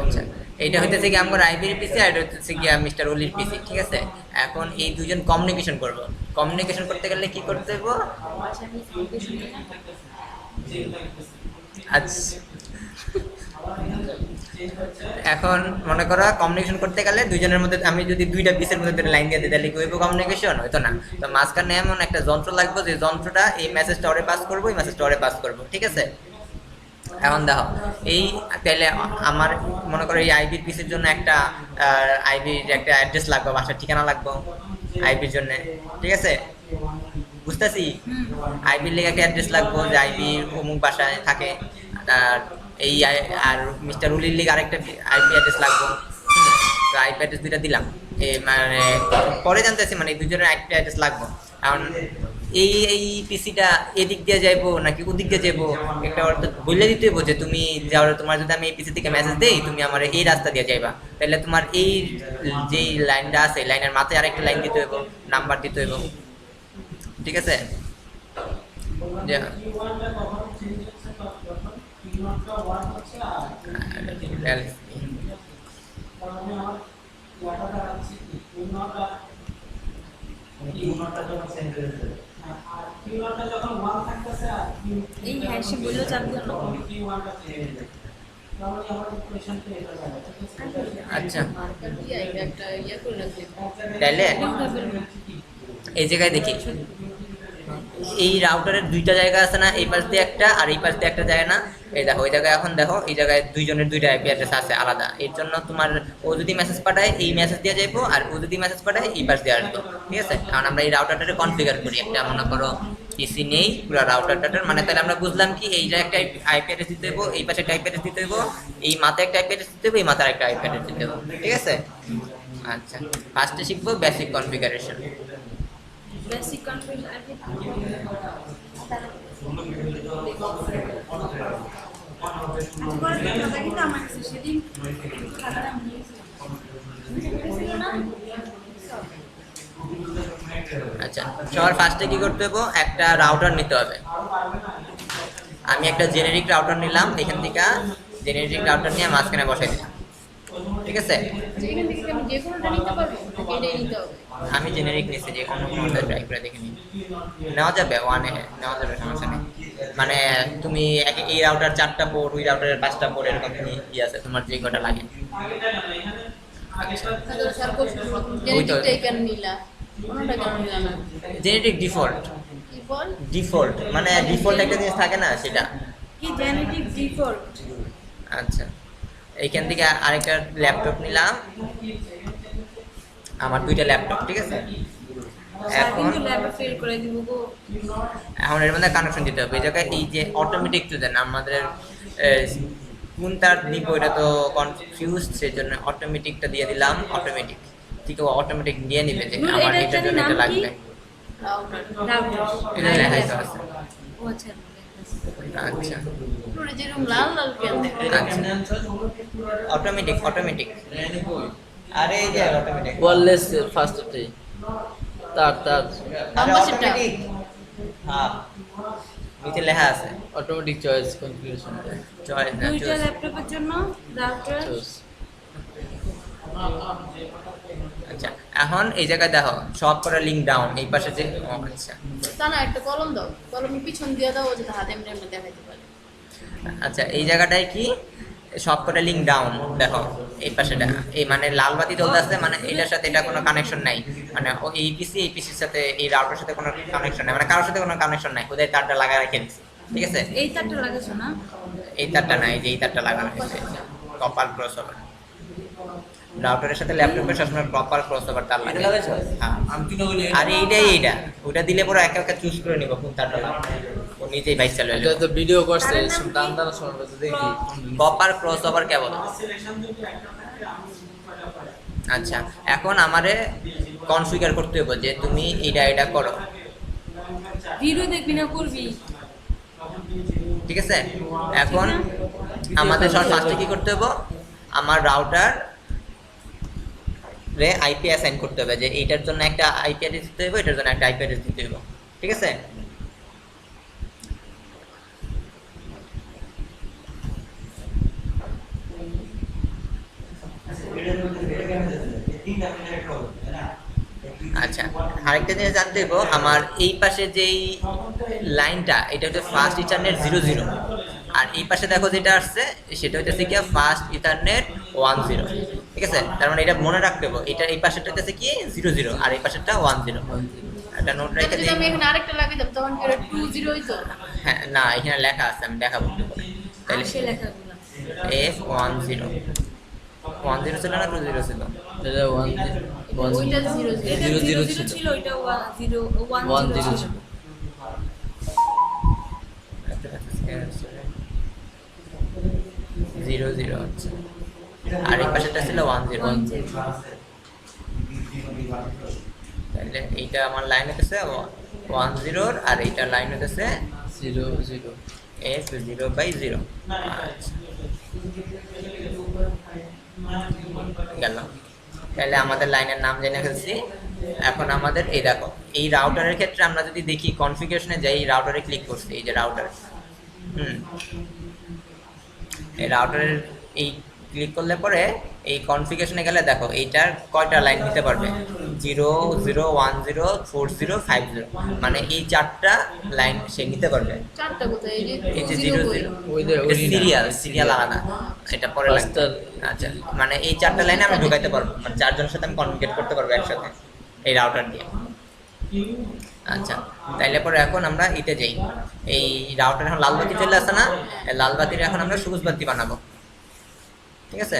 আচ্ছা, এইটা হইতেছে কি আমার আইবির পিসি আর এটা হইতেছে কি মিস্টার ওলির পিসি, ঠিক আছে? এখন এই দুজন কমিউনিকেশন করব। কমিউনিকেশন করতে গেলে কি করতে হবে? আচ্ছা, এখন মনে করো কমিউনিকেশন করতে গেলে দুইজনের মধ্যে আমি যদি দুইটা পিসের মধ্যে লাইন দিয়ে দিই তাহলে কি হইব? কমিউনিকেশন হইতো না। তো মাঝখানে এমন একটা যন্ত্র লাগবে যে যন্ত্রটা এই মেসেজটা ওরে পাস করবো, এই মেসেজটা ওরে পাস করবো, ঠিক আছে? এখন দেখো, এই তাহলে আমার মনে করো এই আইবির পিসির জন্য একটা আইবির একটা অ্যাড্রেস লাগবে, বাসার ঠিকানা লাগবে আইবির জন্য, ঠিক আছে? বুঝতেছি। আইবির লেগে একটা অ্যাড্রেস লাগবে যে আইবি অমুক বাসায় থাকে। আর আর মিস্টার উলির লিগে আরেকটা আইপি অ্যাড্রেস লাগবে। তো আইপি অ্যাড্রেস দুইটা দিলাম। মানে পরে জানতেছি মানে এই দুজনের আইপি অ্যাড্রেস লাগবে। কারণ এই পিসিটা এদিক দিয়ে যাইবো নাকি ওদিক দিয়ে যাইবো একটা তো বলে দিতে হইব যে তুমি যাও, তোমার যদি আমি এই পিসি থেকে মেসেজ দেই তুমি আমার এই রাস্তা দিয়ে যাইবা, তাহলে তোমার এই যে লাইনটা আছে লাইনের মাথায় আরেকটা লাইন দিতে হইব, নাম্বার দিতে হইব, ঠিক আছে? যে এই হ্যাঁ সে বললো চাপবে না। আচ্ছা, তাহলে এই জায়গায় দেখি এই রাউটারের দুইটা জায়গা আছে না, এই পাশ দিয়ে একটা আর এই পাশ দিয়ে একটা জায়গা না? এই দেখো ওই জায়গায়, এখন দেখো এই জায়গায় দুইজনের দুইটা আইপি অ্যাড্রেস আছে আলাদা। এর জন্য তোমার ও যদি মেসেজ পাঠায় এই মেসেজ দিয়ে যাইবো, আর ও যদি মেসেজ পাঠায় এই পাশ দিয়ে আসবো, ঠিক আছে? কারণ আমরা এই রাউটারটাকে কনফিগার করি, একটা মনে করো পিসি নেই পুরো রাউটারটার, মানে তাহলে আমরা বুঝলাম কি এই যে একটা আইপি অ্যাড্রেস দিতে হইব, এই পাশে একটা আইপি অ্যাড্রেস দিতে হইব, এই মাথায় একটা আইপি অ্যাড্রেস দিতে হইব, এই মাথায় একটা আইপি অ্যাড্রেস দিতে হইব, ঠিক আছে? আচ্ছা, ফার্স্টে শিখবো বেসিক কনফিগারেশন। বেসিক কনফিউশন আর কি কিন্তু আমার কাছে সেদিন খাতাটা নিয়েছিল না। আচ্ছা, সবার ফার্স্টে কি করতে হবে? একটা রাউটার নিতে হবে। আমি একটা জেনেরিক রাউটার নিলাম, এখান থেকে জেনেরিক রাউটার নিয়ে মাঝখানে বসাই দিলাম, ঠিক আছে? যেখান থেকে আমি যে কোনোটা নিতে পারবো নাকি এটাই নিতে হবে? আমি জেনেরিক নিচ্ছি, যে কোনো কোনোটা ট্রাই করে দেখে নিই, নেওয়া যাবে ওয়ানে, হ্যাঁ নেওয়া যাবে, সমস্যা নেই। মানে তুমি এই রাউটার 4টা পোর্ট, ওই রাউটারের 5টা পোর্ট, এরকম তুমি কি আছে তোমার যে কটা লাগে। আচ্ছা, তাহলে স্যার কোশ্চেন ওই তো জেনেটিকটাই কেন নিলা, কোনোটা কেন নিলা না? Genetic default. কি বল? ডিফল্ট মানে ডিফল্ট একটা জিনিস থাকে না, সেটা। কি জেনেটিক ডিফল্ট? আচ্ছা, এইখান থেকে আরেকটা ল্যাপটপ নিলাম, আমার দুইটা ল্যাপটপ, ঠিক আছে? স্যার এখন কিন্তু ল্যাবে ফেল করে দিব গো। এখন এর মধ্যে কানেকশন দিতে হবে। এই জায়গায় এই যে অটোমেটিক তো দেন আমাদের কোন তার নিব এটা তো কনফিউজ, সেই জন্য অটোমেটিকটা দিয়ে দিলাম। অটোমেটিক ঠিক আছে, অটোমেটিক নিয়ে নিবে যে ধুর, আমার এটার এটার জানি জন্য নাম এটা কি? লাগবে। রাউটার। এটা লেখাই তো আছে। ও আচ্ছা। আচ্ছা পুরো যেরকম লাল লাল পেন দেখা আচ্ছা, অটোমেটিক অটোমেটিক, আরে এই যে অটোমেটিক ওয়ারলেস ফার্স্টটাই তার লম্বা সেটা। অটোমেটিক, হ্যাঁ নিচে লেখা আছে অটোমেটিক চয়েস কনফিগারেশন চয়েস না দুইটা চয়েস। ল্যাপটপের জন্য রাউটার। চয়েস আচ্ছা, এখন এই জায়গায় দেখো সব কটা লিঙ্ক ডাউন, এই পাশে যে আচ্ছা তা না একটা কলম দাও, কলমের পিছন দিয়ে দাও, ও যাতে হাতে এমনি এমনি দেখাইতে পারে। আচ্ছা, এই জায়গাটায় কি সব কটা লিঙ্ক ডাউন, দেখো এই পাশেটা এই মানে লাল বাতি জ্বলতেছে, মানে এটার সাথে এটা কোনো কানেকশন নাই, মানে এই পিসি এই পিসির সাথে এই রাউটার সাথে কোনো কানেকশন নাই, মানে কারোর সাথে কোনো কানেকশন নাই, কোথায় তারটা লাগায় রেখে দিচ্ছি, ঠিক আছে? এই তারটা লাগাইছো না? এই তারটা নাই, যে এই তারটা লাগানো হয়েছে কপার ক্রস ওভার, রাউটারের সাথে ল্যাপটপের সবসময় প্রপার ক্রস ওভার তার লাগে। হ্যাঁ, আর এইটাই এইটা ওটা দিলে পরে একা একা চুজ করে নিব কোন তারটা লাগবে, ও নিজেই বাইক চালু এটা হয়ে তো ভিডিও করছে তার নাম কি? দাম দাম শোনা তো দেখি কপার ক্রস ওভার কেবল। আচ্ছা, এখন আমারে কনফিগার করতে হবে যে তুমি এটা এটা করো, ভিডিও দেখবি না করবি? ঠিক আছে? এখন আমাদের সব ফার্স্টে কি করতে হবে? আমার রাউটার রে আইপি অ্যাসাইন করতে হবে, যে এইটার জন্য একটা আইপি অ্যাড্রেস দিতে হবে, এটার জন্য একটা আইপি অ্যাড্রেস দিতে হবে, ঠিক আছে? আচ্ছা, আরেকটা জিনিস জানতে হইব, আমার এই পাশে যেই লাইনটা এটা হচ্ছে ফার্স্ট ইথারনেট 00, আর এই পাশে দেখো যেটা আসছে সেটা হচ্ছে কি ফার্স্ট ইথারনেট 10। ঠিক আছে, তার মানে এটা মনে রাখতে হবে, এটা এই পাশেরটা হচ্ছে কি 00 আর এই পাশেরটা 10। একটা নোট রেখে যদি দিই। আমি এখানে আরেকটা লাগিয়ে দাম তখন কি ওটা 20 হইতো? হ্যাঁ, না এখানে লেখা আছে, আমি দেখাবো একটু পরে। তাহলে সে লেখাগুলো F10 10 ছিল না 20 ছিল? এটা 1 ওইটা 00 এটা 0 0 ছিল। ছিল, ওইটা 0 1 1 0 ছিল। ছিল। জিরো জিরো হচ্ছে, আর এই পাশেরটা ছিল 10। তাহলে এইটা আমার লাইন হতেছে 10 আর এইটা লাইন হতেছে 0 0 F0/0। গেল। তাহলে আমাদের লাইনের নাম জেনে ফেলছি। এখন আমাদের এই দেখো, এই রাউটারের ক্ষেত্রে আমরা যদি দেখি কনফিগারেশনে যাই, এই রাউটারে ক্লিক করছি, এই যে রাউটার, এই রাউটারের এই ক্লিক করলে পরে এই কনফিগারেশনে গেলে দেখো এইটার কয়টা লাইন নিতে পারবে, 0 0 1 0 4 0 5 0, মানে এই 4টা লাইন সে নিতে পারবে। চারটা কোথায়? এই যে 0 0 0 ওই যে সিরিয়াল আলাদা, এটা পরে লাগবে। আচ্ছা, মানে এই 4টা লাইনে আমি ঢুকাইতে পারবো, মানে 4 জনের সাথে আমি কমিউনিকেট করতে পারবো একসাথে এই রাউটার দিয়ে। আচ্ছা, তাইলে পরে এখন আমরা ইতে যাই, এই রাউটার এখন লাল বাতি চলে আসে না, এই লাল বাতির এখন আমরা সবুজ বাতি বানাবো। ঠিক আছে,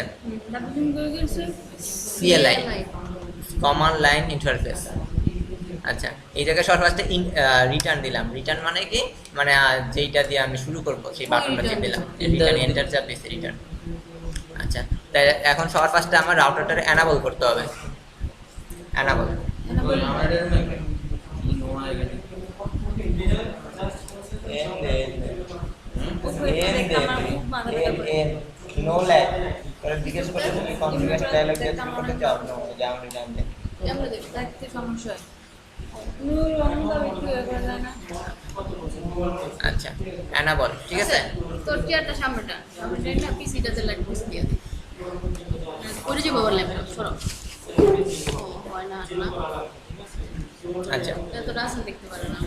তারপর তুমি করে গেছে CLI কমান্ড লাইন ইন্টারফেস। আচ্ছা, এই জায়গায় ফার্স্টে রিটার্ন দিলাম। রিটার্ন মানে কি, মানে যেইটা দিয়ে আমি শুরু করব সেই বাটনটা চেপে দিলাম, রিটার্ন এন্টার চাপ দিছি, রিটার্ন। আচ্ছা, তাই এখন সবার ফার্স্টে আমার রাউটারটারে এনাবল করতে হবে। Enable no lag. তাহলে জিজ্ঞেস করতে তুমি কনফিগারেশন ডায়ালগ দিয়ে তুমি করতে চাও? নো, জানতে জানতে। আমরা দেখি। দেখতে সমস্যা হয়। নূর অন্ধকার একটু ইয়ে করে দেয় না? আচ্ছা, এনাবল, ঠিক আছে। তোর চেয়ারটা সামনেটা না পিসিটাতে লাইট বসে দিয়ে দিই। করে যাবো আবার ল্যাপটপ সরো। ও হয় না না, আচ্ছা, এত রাসন দেখতে পারে না।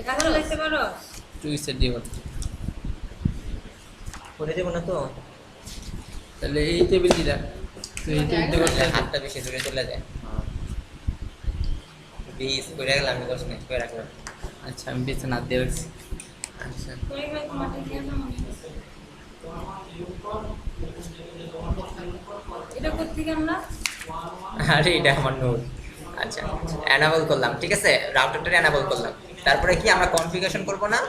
কাছে দেখতে পারো? টুইস্টার দিয়ে করতে। করে দেবো না তো, তাহলে এই টেবিল দিলা, তো এই টেবিল করতে হাতটা বেশি দূরে চলে যায়। বিশ করে গেলাম, আমি 10 মিনিট করে রাখলাম। আচ্ছা, আমি পিছনে হাত দিয়ে রাখছি। আচ্ছা, করে গেলে তোমাকে দিয়ে দেবো। এটা করতে কি আমরা? আরে এটা আমার নোট। আচ্ছা, এনাবল করলাম, ঠিক আছে, রাউটারটা এনাবল করলাম। তারপরে কি আমরা কনফিগারেশন করব না?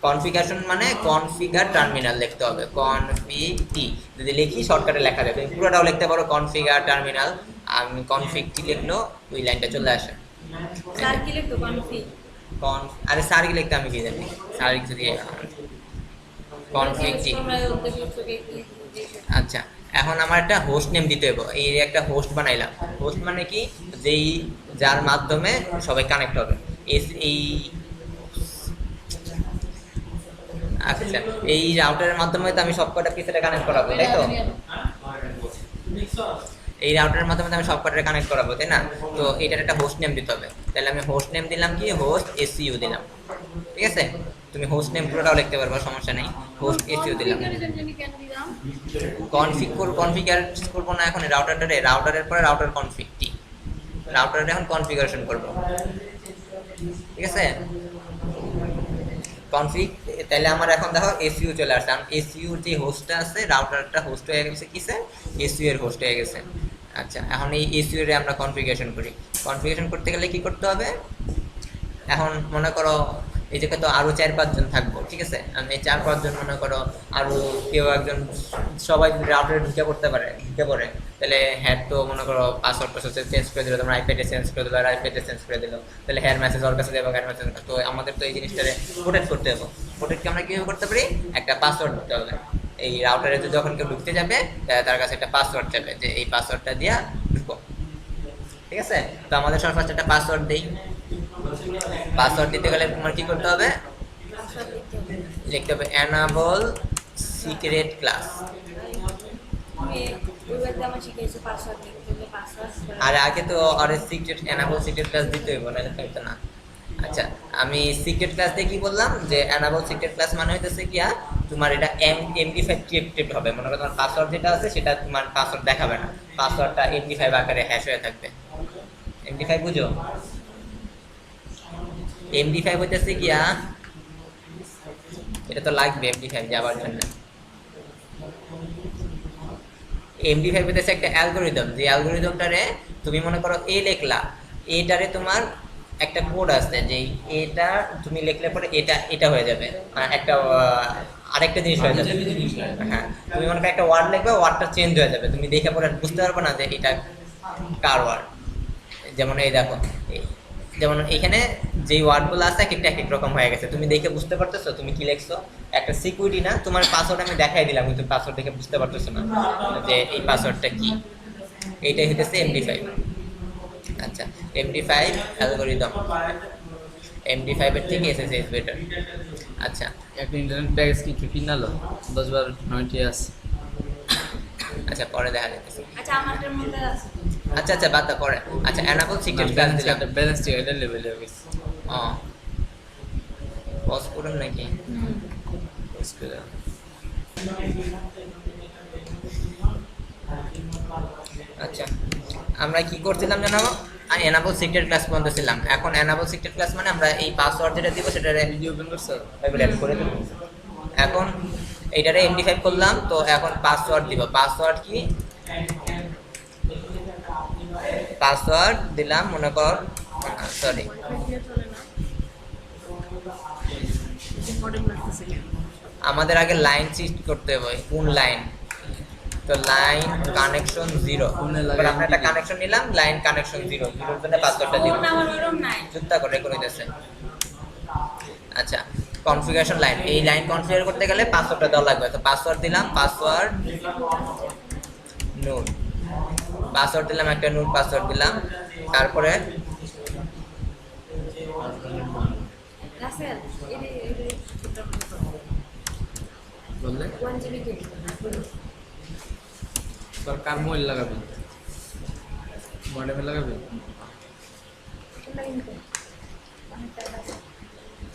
কনফিগারেশন মানে কনফিগার টার্মিনাল লিখতে হবে, কনফিগ। যদি লিখি শর্টকাটে লেখা যাবে, পুরোটাও লিখতে পারো কনফিগার টার্মিনাল। আমি কনফিগ টি লিখলো, ওই লাইনটা চলে আসে। স্যার কি লিখতো কনফি? আরে সার্কি লিখতে আমি কি জানি, সার্কি যদি কনফিগ টি। তোমরা ওদের লিখতে কি? আচ্ছা, এখন আমার একটা হোস্ট নেম দিতে হবে। এই একটা হোস্ট বানাইলাম। হোস্ট মানে কি, যেই যার মাধ্যমে সবাই কানেক্ট হবে। এই আচ্ছা, এই রাউটারের মাধ্যমে তো আমি সবকটা পিসিতে কানেক্ট করাবো, তাই তো? এই রাউটারের মাধ্যমে তো আমি সবকটা কানেক্ট করাবো, তাই না? তো এটার একটা হোস্ট নেম দিতে হবে। তাহলে আমি হোস্ট নেম দিলাম কি, হোস্ট এসইউ দিলাম। ঠিক আছে, তুমি হোস্ট নেম পুরোটাও লিখতে পারবে, সমস্যা নেই। হোস্ট এসইউ দিলাম। কেন দিলাম? কনফিগার করবো না এখন রাউটারের পরে রাউটার কনফিগ টি, রাউটারের এখন কনফিগারেশন করব। ঠিক আছে, কনফিগ। তাহলে আমার এখন দেখো এসইউ চলে আসছে, কারণ এসইউ যে হোস্টটা আছে, রাউটারটা হোস্ট হয়ে গেছে কিসে, এসইউ এর হোস্ট হয়ে গেছে। আচ্ছা, এখন এই এসইউ এর আমরা কনফিগারেশন করি। কনফিগারেশন করতে গেলে কি করতে হবে, এখন মনে করো এই জায়গায় তো আরো 4-5 জন থাকবো, ঠিক আছে। আমি 4-5 জন মনে করো, আরো কেউ একজন, সবাই রাউটারে ঢুকে পড়ে, তাহলে হ্যাঁ তো মনে করো পাসওয়ার্ডটা চেঞ্জ করে দিল, তোমার আইপ্যাডে চেঞ্জ করে দিল, আর আইপ্যাডে চেঞ্জ করে দিল, তাহলে হ্যার মেসেজ ওর কাছে দেবো, হ্যার মেসেজ। তো আমাদের তো এই জিনিসটারে প্রোটেক্ট করতে হবে। প্রোটেক্টকে আমরা কীভাবে করতে পারি, একটা পাসওয়ার্ড দিতে হবে। এই রাউটারে যখন কেউ ঢুকতে যাবে, তার কাছে একটা পাসওয়ার্ড যাবে, যে এই পাসওয়ার্ডটা দিয়া ঢুকো। ঠিক আছে, তো আমাদের সবার ফার্স্ট একটা পাসওয়ার্ড দিই। পাসওয়ার্ড দিতে গেলে তোমার কি করতে হবে, লিখতে হবে এনাবল সিক্রেট ক্লাস। ওইবারতে আমার শিখেছে পাসওয়ার্ড লিখতে পাসওয়ার্ড আর আগে তো আর সিক্রেট এনাবল সিক্রেট ক্লাস দিতে হইব নাহলে হইতো না। আচ্ছা আমি সিক্রেট ক্লাস দিয়ে কি বললাম যে এনাবল সিক্রেট ক্লাস মানে হইতেছে কি তোমার এটা MD5 ক্রিপ্টেড হবে, মনে করো তোমার পাসওয়ার্ড যেটা আছে সেটা তোমার পাসওয়ার্ড দেখাবে না, পাসওয়ার্ডটা MD5 আকারে হ্যাশ হয়ে থাকবে। MD5 বুঝো? MD5 হইতেছে কি এটা তো লাগবে MD5 যাবার জন্য। MD5 হইতেছে একটা অ্যালগরিদম, যে অ্যালগরিদমটারে তুমি মনে করো এ লিখলা, এটারে তোমার একটা কোড আছে যে এটা তুমি লিখলে পরে এটা হয়ে যাবে, একটা আরেকটা জিনিস হয়ে যাবে। হ্যাঁ তুমি মনে করো একটা ওয়ার্ড লিখবে, ওয়ার্ডটা চেঞ্জ হয়ে যাবে, তুমি দেখে পরে বুঝতে পারবে না যে এটা কার ওয়ার্ড। যেমন এই দেখো যেমন এখানে যে ওয়ার্ডগুলো আছে এক একটা এক এক রকম হয়ে গেছে, তুমি দেখে বুঝতে পারতেছো তুমি কি লিখছো। একটা সিকিউরিটি না, তোমার পাসওয়ার্ড আমি দেখাই দিলাম কিন্তু পাসওয়ার্ড দেখে বুঝতে পারতেছো না যে এই পাসওয়ার্ডটা কি। এইটাই হইতেছে MD5। আচ্ছা MD5 অ্যালগরিদম, MD5 এর থেকে SSH বেটার। আচ্ছা একটা ইন্টারনেট প্যাকেজ কি কিনালো 10-12 আছে। আচ্ছা পরে দেখা যাইতেছে। আচ্ছা আমারটার মধ্যে আছে আচ্ছা বাদ দাও পরে। আচ্ছা এনাবল সিক্রেট ক্লাস দিলাম। ব্যালেন্স ঠিক এটা লেভেলে হয়ে গেছে। পজ করুন নাকি? আচ্ছা আমরা কি করছিলাম জানাবো, এনাবল সিক্রেট ক্লাস পর্যন্ত ছিলাম। এখন এনাবল সিক্রেট ক্লাস মানে আমরা এই পাসওয়ার্ড যেটা দিব সেটা ভিডিও ওপেন করছো? করে দেব। এখন এইটারে MD5 করলাম, তো এখন পাসওয়ার্ড দিব। পাসওয়ার্ড কি? পাসওয়ার্ড দিলাম মনে কর, সরি মডেল লাগতেছে কেন? আমাদের আগে লাইন সিস্ট করতে হবে, কোন লাইন, তো লাইন কানেকশন 0। এবার আমরা একটা কানেকশন নিলাম, লাইন কানেকশন 0, 0 জন্য পাসওয়ার্ডটা দিব। ফোন আমার ওরকম নাই যুক্তা করে দিতেছে। আচ্ছা কনফিগারেশন লাইন, এই লাইন কনফিগার করতে গেলে পাসওয়ার্ডটা দেওয়া লাগবে, তো পাসওয়ার্ড দিলাম, পাসওয়ার্ড নুল, পাসওয়ার্ড দিলাম একটা নুল পাসওয়ার্ড দিলাম। তারপরে রাসেল এই বললে 1 জিবি কে সরকার মোবাইল লাগাবে, মডেমে লাগাবে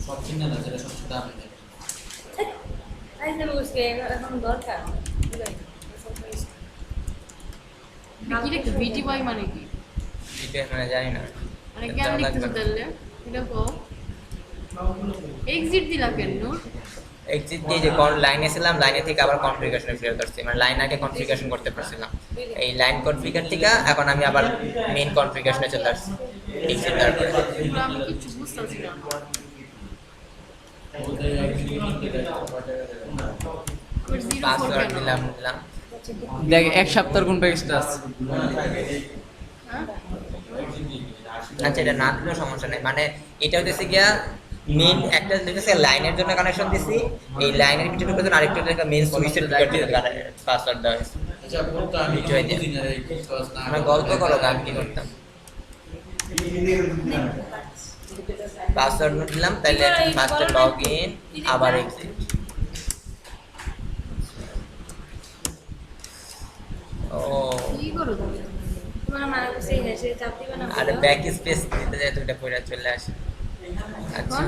সব কিনা না, যেটা সবচেয়ে দাম নেই। আই যে বুঝকে এখন দরকার কি লিখতে BTY মানে কি? এটা মানে জানি না, মানে কেন লিখতেছো তাহলে? এটা কো এক্সিট দিলা কেন? এক্সিট দিয়ে যে কোন লাইনে ছিলাম, লাইনে থেকে আবার কনফিগারেশনে ফেরত আসছি, মানে লাইন আগে কনফিগারেশন করতে পারছিলাম, এই লাইন কনফিগার থেকে এখন আমি আবার মেইন কনফিগারেশনে চলে আসছি। এক্সিট তারপরে পুরো আমি কিছু বুঝতেছি না। আবার 04 পাসওয়ার্ড কেন? দিলাম। দেখ এক সপ্তাহের কোন প্যাকেজটা আছে। হ্যাঁ? আচ্ছা এটা না দিলেও সমস্যা নেই, মানে এটা হচ্ছে গিয়া মেইন একটা হচ্ছে লাইনের জন্য কানেকশন দিছি, এই লাইনের ভিতরে ঢুকে দেন আরেকটা একটা মেইন সুইচের ভিতরে পাসওয়ার্ড দেওয়া হয়েছে। আচ্ছা বলতো আমি আমরা গল্প করো গান কি করতাম। পাসওয়ার্ড দিলাম, তাহলে ফার্স্টে লগইন আবার এক্সিট। ও কি করো তুমি? তোমার মারা সেই হেসে চাপ দিবে না আর ব্যাক স্পেস দিতে যায় তো এটা পড়ে চলে আসে। আচ্ছা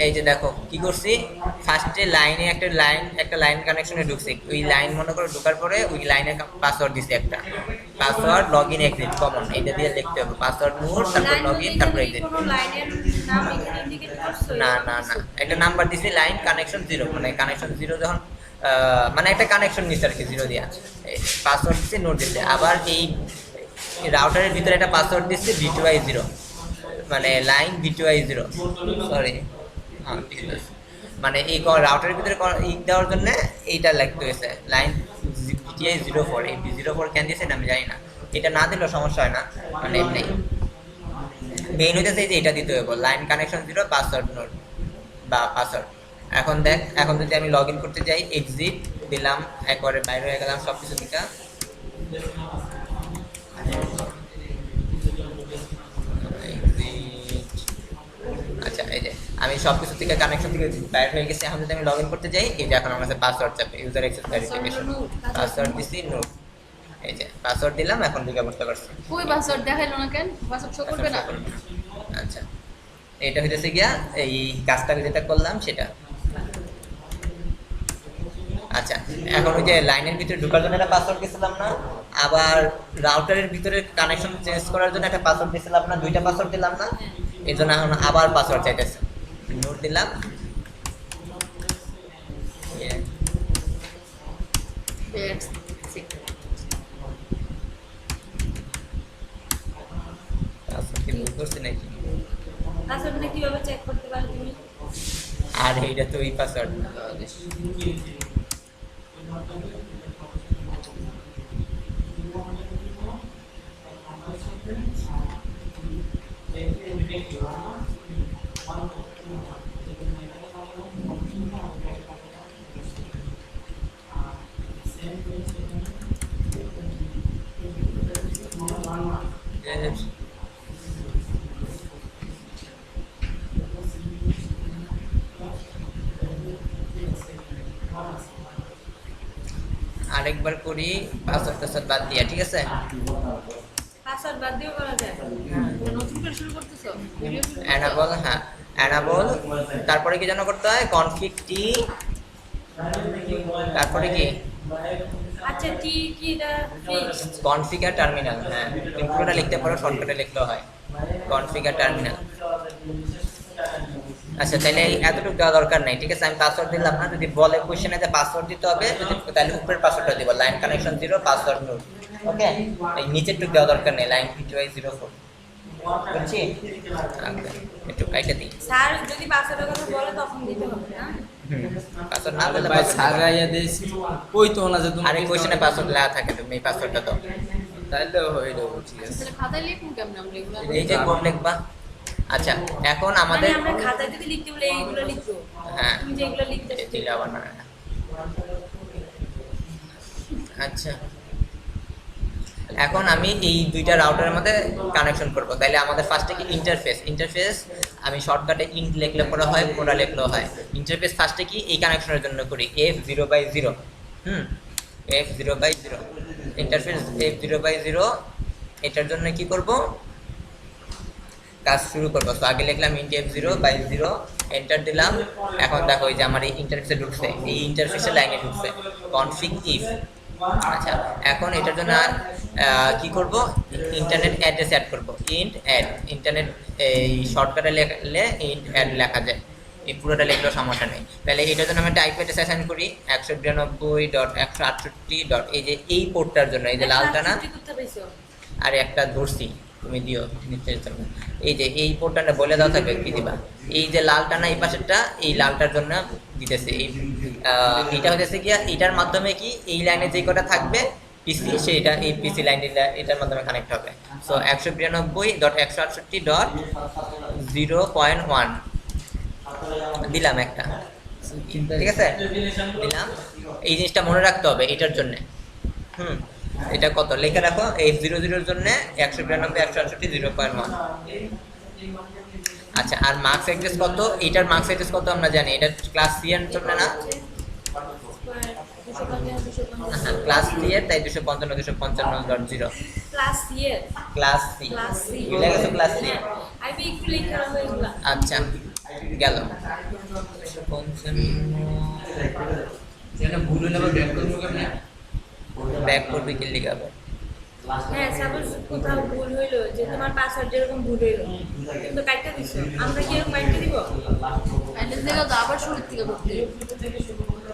এই যে দেখো কি করছি, ফার্স্টে লাইনে একটা লাইন কানেকশনে ঢুকছি, ওই লাইন মনে করো ঢোকার পরে ওই লাইনে পাসওয়ার্ড দিছি, একটা পাসওয়ার্ড লগইন এক্সিট কমন, এটা দিয়ে লিখতে হবে পাসওয়ার্ড মোড তারপর লগইন তারপর এক্সিট। কোনো লাইনের নাম এখানে ইন্ডিকেট করছো না একটা নাম্বার দিছি লাইন কানেকশন 0, মানে কানেকশন 0 যখন মানে একটা কানেকশন নিচ্ছে আর কি 0 দিয়া পাসওয়ার্ড দিছি নোট দিতে, আবার এই রাউটারের ভিতরে একটা পাসওয়ার্ড দিচ্ছি V2I0, মানে লাইন V2I0, সরি হ্যাঁ ঠিক আছে, মানে এই রাউটারের ভিতরে দেওয়ার জন্য এইটা লিখতে হয়েছে লাইন VTI04। এই V04 কেন দিয়েছেন আমি জানি না, এটা না দিলেও সমস্যা হয় না, মানে এমনি মেইন হইতেছে যে এটা দিতে হবে লাইন কানেকশন 0 পাসওয়ার্ড নোট বা পাসওয়ার্ড। এখন দেখ, এখন যদি আমি লগ ইন করতে যাই এক্সিট দিলাম, একবারে বাইরে হয়ে গেলাম সব কিছু দিকা। আচ্ছা এই যে আমি সব কিছু থেকে কানেকশন থেকে বাইরে হয়ে গেছি। এখন যদি আমি লগ ইন করতে যাই, এই যে এখন আমার কাছে পাসওয়ার্ড চাপে, ইউজার অ্যাক্সেস ভেরিফিকেশন, পাসওয়ার্ড দিছি নোট, এই যে পাসওয়ার্ড দিলাম, এখন ঢুকে পড়তে পারছি। কই পাসওয়ার্ড দেখাইলো না কেন? পাসওয়ার্ড শো করবে না? আচ্ছা, এটা হইতেছে গিয়া এই কাজটা যেটা করলাম সেটা। আচ্ছা, এখন ওই যে লাইনের ভিতরে ঢোকার জন্য একটা পাসওয়ার্ড দিয়েছিলাম না, আবার রাউটারের ভিতরে কানেকশন চেঞ্জ করার জন্য একটা পাসওয়ার্ড দিয়েছিলাম না, দুইটা পাসওয়ার্ড দিলাম না, এই জন্য এখন আবার পাসওয়ার্ড চাইতেছে। নোট দিলাম, পাসওয়ার্ড কি ভুল করছি নাকি? পাসওয়ার্ডটা কিভাবে চেক করতে পারো তুমি? আর এইটা তো এই পাসওয়ার্ড। আরেকবার করি পাসওয়ার্ড টাসওয়ার্ড বাদ দিয়া, ঠিক আছে? পাসওয়ার্ড বাদ দিয়েও করা যায়। নতুন করে শুরু করতেছো? ভিডিও শুরু করতেছো? অ্যানাবল, হ্যাঁ অ্যানাবল, তারপরে কি যেন করতে হয়, কনফিগ টি, তারপরে কি আচ্ছা টি কি এটা ফিক্স? Configure terminal. হ্যাঁ, তুমি পুরোটা লিখতে পারো, শর্টকাটে লিখলেও হয়, কনফিগার টার্মিনাল। আচ্ছা, তাহলে এতটুকু দেওয়া দরকার নাই, ঠিক আছে? আমি পাসওয়ার্ড দিলাম না, যদি বলে কোশ্চেনে যে পাসওয়ার্ড দিতে হবে, যদি তাহলে উপরের পাসওয়ার্ডটা দিব, লাইন কানেকশন 0 পাসওয়ার্ড নোট, ওকে? এই নিচেরটুকু দেওয়া দরকার নেই, লাইন PTY 04, বুঝছি? আচ্ছা, একটু কাইটা দিই। স্যার যদি পাসওয়ার্ডের কথা বলে তখন দিতে হবে না? পাসওয়ার্ড না বললে ভাই password সারা দিবা। ইয়া দিয়েছি কই তো না যে তুমি আরে কোশ্চেনে পাসওয়ার্ড লেখা থাকে, তুমি এই পাসওয়ার্ডটা দাও। তাইলে হয়ে যাবে, ঠিক আছে। তাহলে খাতায় লিখুন কেমন আমরা এগুলো? এই যে কোড লিখবা। আচ্ছা, এখন মানে আমাদের আমরা খাতায় যদি লিখতে বলে এইগুলো লিখবো। হ্যাঁ, তুমি যেগুলো লিখতে দিলে আবার না। আচ্ছা, এখন আমি এই দুইটা রাউটারের মধ্যে কানেকশন করব। তাইলে আমাদের ফার্স্টে কি ইন্টারফেস আমি শর্টকাটে ইন্ট লিখলে পরে হয়, পুরো লিখলেও হয়। ইন্টারফেস ফার্স্টে কি এই কানেকশনের জন্য করি f0/0, f0/0 ইন্টারফেস f0/0, এটার জন্য কি করব, কাজ শুরু করবো। তো আগে লিখলাম int f0/0, এন্টার দিলাম। এখন দেখো এই যে আমার এই ইন্টারফেসে ঢুকছে, এই ইন্টারফেসের লাইনে ঢুকছে config if। আচ্ছা, এখন এটার জন্য কি করব, ইন্টারনেট অ্যাড্রেস অ্যাড করব, int add ইন্টারনেট, এই শর্টকাটে লিখলে int add লেখা যায়, এই পুরোটা লিখলেও সমস্যা নেই। তাহলে এটার জন্য আমি একটা IP অ্যাড্রেস অ্যাসাইন করি 192.168. এই যে এই পোর্টটার জন্য, এই যে লালটা না, করতে পাইছো? আর একটা ধরছি, তুমি দিও নিশ্চয়ই। এই যে এই পোর্টটা বলে দাও থাকবে কি দিবা, এই যে লালটা না এই পাশেরটা, এই লালটার জন্য দিতেছে। এইটা হতেছে কি, এটার মাধ্যমে কি এই লাইনে যে কটা থাকবে পিসি, সেটা এই পিসি লাইন এটার মাধ্যমে কানেক্ট হবে। সো 192.168.0.1 দিলাম একটা, ঠিক আছে? দিলাম, এই জিনিসটা মনে রাখতে হবে এটার জন্য। এটা কত লেখা রাখো, এই 00 জন্য 192.168.0.1। আচ্ছা, আর মার্কস অ্যাড্রেস কত, এটার মার্কস অ্যাড্রেস কত আমরা জানি, এটা ক্লাস সি এর জন্য না, ক্লাস সি এর, তাই 255.255.0 ক্লাস ইয়ার ক্লাস সি, ক্লাস সি ভুলে গেছো ক্লাস সি। আইবি একটু লেখা হয়েছিল। আচ্ছা, গেল। যেটা ভুল হলে আবার ব্যাক করবো কেমনে? ব্যাক করবে কি লিখাবে? হ্যাঁ, সাপোজ কোথাও ভুল হইলো, যে তোমার পাসওয়ার্ড যেরকম ভুল হইলো, কিন্তু কাইটা দিছো, আমরা কি এরকম কাইটা দিব? অ্যাড্রেস দেখো তো আবার শুরু থেকে করতে হবে।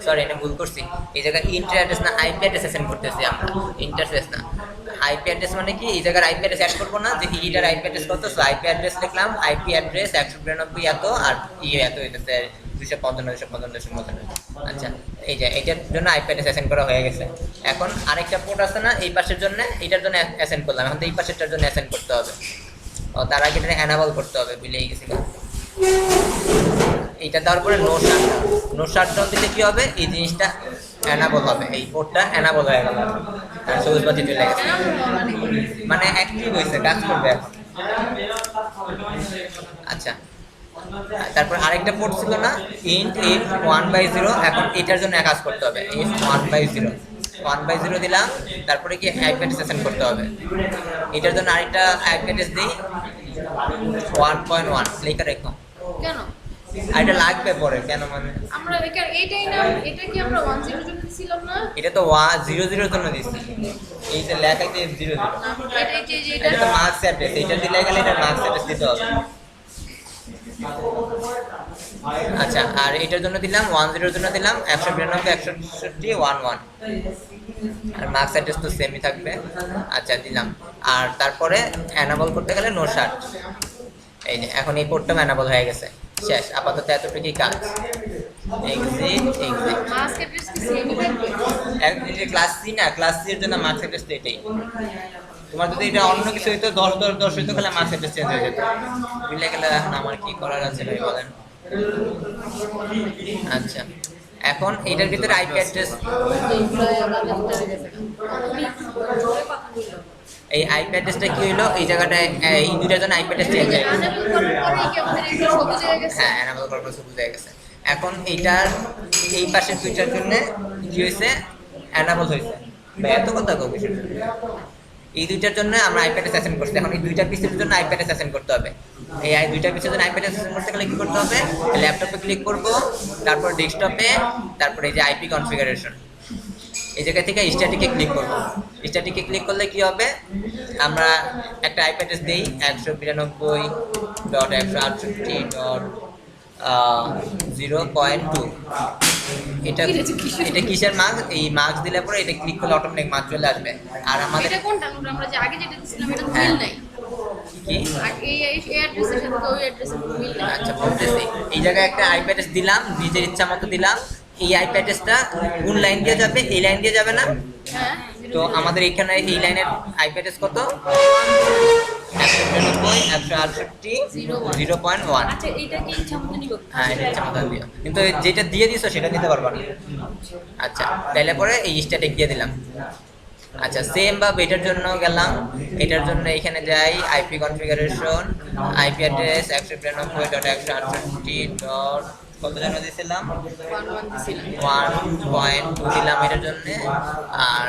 সরি, এটা ভুল করছি, এই জায়গায় ইন্টার অ্যাড্রেস না আইপি অ্যাড্রেস সেন্ড করতেছি আমরা, ইন্টারফেস না। আইপি অ্যাড্রেস মানে কি, এই জায়গার আইপি অ্যাড্রেস অ্যাড করবো না, যে ইটার আইপি অ্যাড্রেস কত, সো আইপি অ্যাড্রেস লিখলাম, আইপি অ্যাড্রেস 192 এত আর এত হইতেছে 255.255.0. আচ্ছা, এই যে এটার জন্য আইপি অ্যাড্রেস অ্যাসাইন করা হয়ে গেছে। এখন আরেকটা পোর্ট আছে না এই পাশের জন্য, এইটার জন্য অ্যাসাইন করলাম, এখন তো এই পাশেরটার জন্য অ্যাসাইন করতে হবে। ও তার আগে এটা অ্যানাবল করতে হবে, ভুলেই গেছি। এইটা দেওয়ার পরে নো শাটডাউন দিলে কি হবে, এই জিনিসটা অ্যানাবল হবে, এই পোর্টটা অ্যানাবল হয়ে গেল, আর সবুজ বাতি চলে গেছে, মানে অ্যাক্টিভ হয়েছে, কাজ করবে এখন। আচ্ছা, তারপর আরেকটা পোর্ট ছিল না ইন্ট if 1/0, এখন এটার জন্য এক কাজ করতে হবে if 1/0 1/0 দিলাম, তারপরে কি আইপি অ্যাড্রেস অ্যাসাইন করতে হবে। এটার জন্য আরেকটা আইপি অ্যাড্রেস দিই 1.1 লিখে রেখো, কেন আর এটা লাগবে পরে কেন মানে আমরা এটাই না, এটা কি আমরা 10 জন্য দিছিলাম না? এটা তো 0 জন্য দিচ্ছি, এই যে লেখা যে 0 না, এটা যে এটা তো মার্কস অ্যাড্রেস, এটা দিলে গেলে এটা মার্কস অ্যাড্রেস দিতে হবে। আচ্ছা, আর এটার জন্য দিলাম 10 জন্য দিলাম 192.168.11 আর মার্কস অ্যাড্রেস তো সেমই থাকবে। আচ্ছা দিলাম, আর তারপরে অ্যানাবল করতে গেলে নো শার্ট, এই যে এখন এই পোর্টটা অ্যানাবল হয়ে গেছে, শেষ। আপাতত এতটুকুই কাজ, এক্সিট এক্সিট। মাস্ক অ্যাড্রেস কি সেমই থাকবে? এই ক্লাস সি না, ক্লাস সি এর জন্য মার্কস অ্যাড্রেস তো এটাই। তোমার যদি এটা অন্য কিছু হইতো 10 হইতো, তাহলে মার্কস অ্যাড্রেস চেঞ্জ হয়ে যেত। বুঝলে গেলে এখন আমার কি করার আছে ভাই বলেন। আচ্ছা, এখন এটার ভিতরে আইপি অ্যাড্রেস, এই আইপি অ্যাড্রেসটা কি হইলো, এই জায়গাটায় এই দুইটার জন্য আইপি অ্যাড্রেস চেঞ্জ হয়ে গেছে। আনএবল করার পরে কি আমাদের এগুলো সবুজ হয়ে গেছে? হ্যাঁ, অ্যানাবল করার পর সবুজ হয়ে গেছে। এখন এইটার এই পাশের দুইটার জন্য কি হয়েছে, অ্যানাবল হয়েছে। এত কথা কো বিষয়, এই দুইটার জন্য আমরা আইপি অ্যাড্রেস অ্যাসাইন করছি। এখন এই দুইটা পিসের জন্য আইপি অ্যাড্রেস অ্যাসাইন করতে হবে। এই দুইটা পিসের জন্য আইপি অ্যাড্রেস অ্যাসাইন করতে গেলে কি করতে হবে, ল্যাপটপে ক্লিক করব, তারপর ডেস্কটপে, তারপরে এই যে আইপি কনফিগারেশন, এই জায়গা থেকে স্ট্যাটিকে ক্লিক করব। স্ট্যাটিকে ক্লিক করলে কি হবে, আমরা একটা আইপি অ্যাড্রেস দেই 192.168.0.2। এটা এটা কিসের মার্ক, এই মার্কস দিলে পরে এটা ক্লিক করলে অটোমেটিক মার্ক চলে আসবে। আর আমাদের এটা কোনটা আমরা যে আগে যেটা দিছিলাম এটা হ্যাঁ। মিল নাই, কি আর এই অ্যাড্রেসের সাথে তো ওই অ্যাড্রেসের মিল নাই। আচ্ছা বলতেছি, এই জায়গায় একটা আইপি অ্যাড্রেস দিলাম, নিজের ইচ্ছা মতো দিলাম। এই আইপি অ্যাড্রেসটা কোন লাইন দিয়ে যাবে, এই লাইন দিয়ে যাবে না? হ্যাঁ, তো আমাদের এখানে এই লাইনের আইপি অ্যাড্রেস কত, 192.168.0.1। আচ্ছা এইটা কি ইচ্ছা মতো নিব? হ্যাঁ, এটা ইচ্ছা মতো দিও, কিন্তু যেটা দিয়ে দিছো সেটা নিতে পারবা না। আচ্ছা, তাহলে পরে এই স্ট্যাটিক দিয়ে দিলাম। আচ্ছা, সেম ভাবে এটার জন্য গেলাম, এটার জন্য এখানে যাই আইপি কনফিগারেশন, আইপি অ্যাড্রেস 192.168. কত জন্য দিয়েছিলাম, 11 দিছিলাম। 1.2 দিলাম এটার জন্য। আর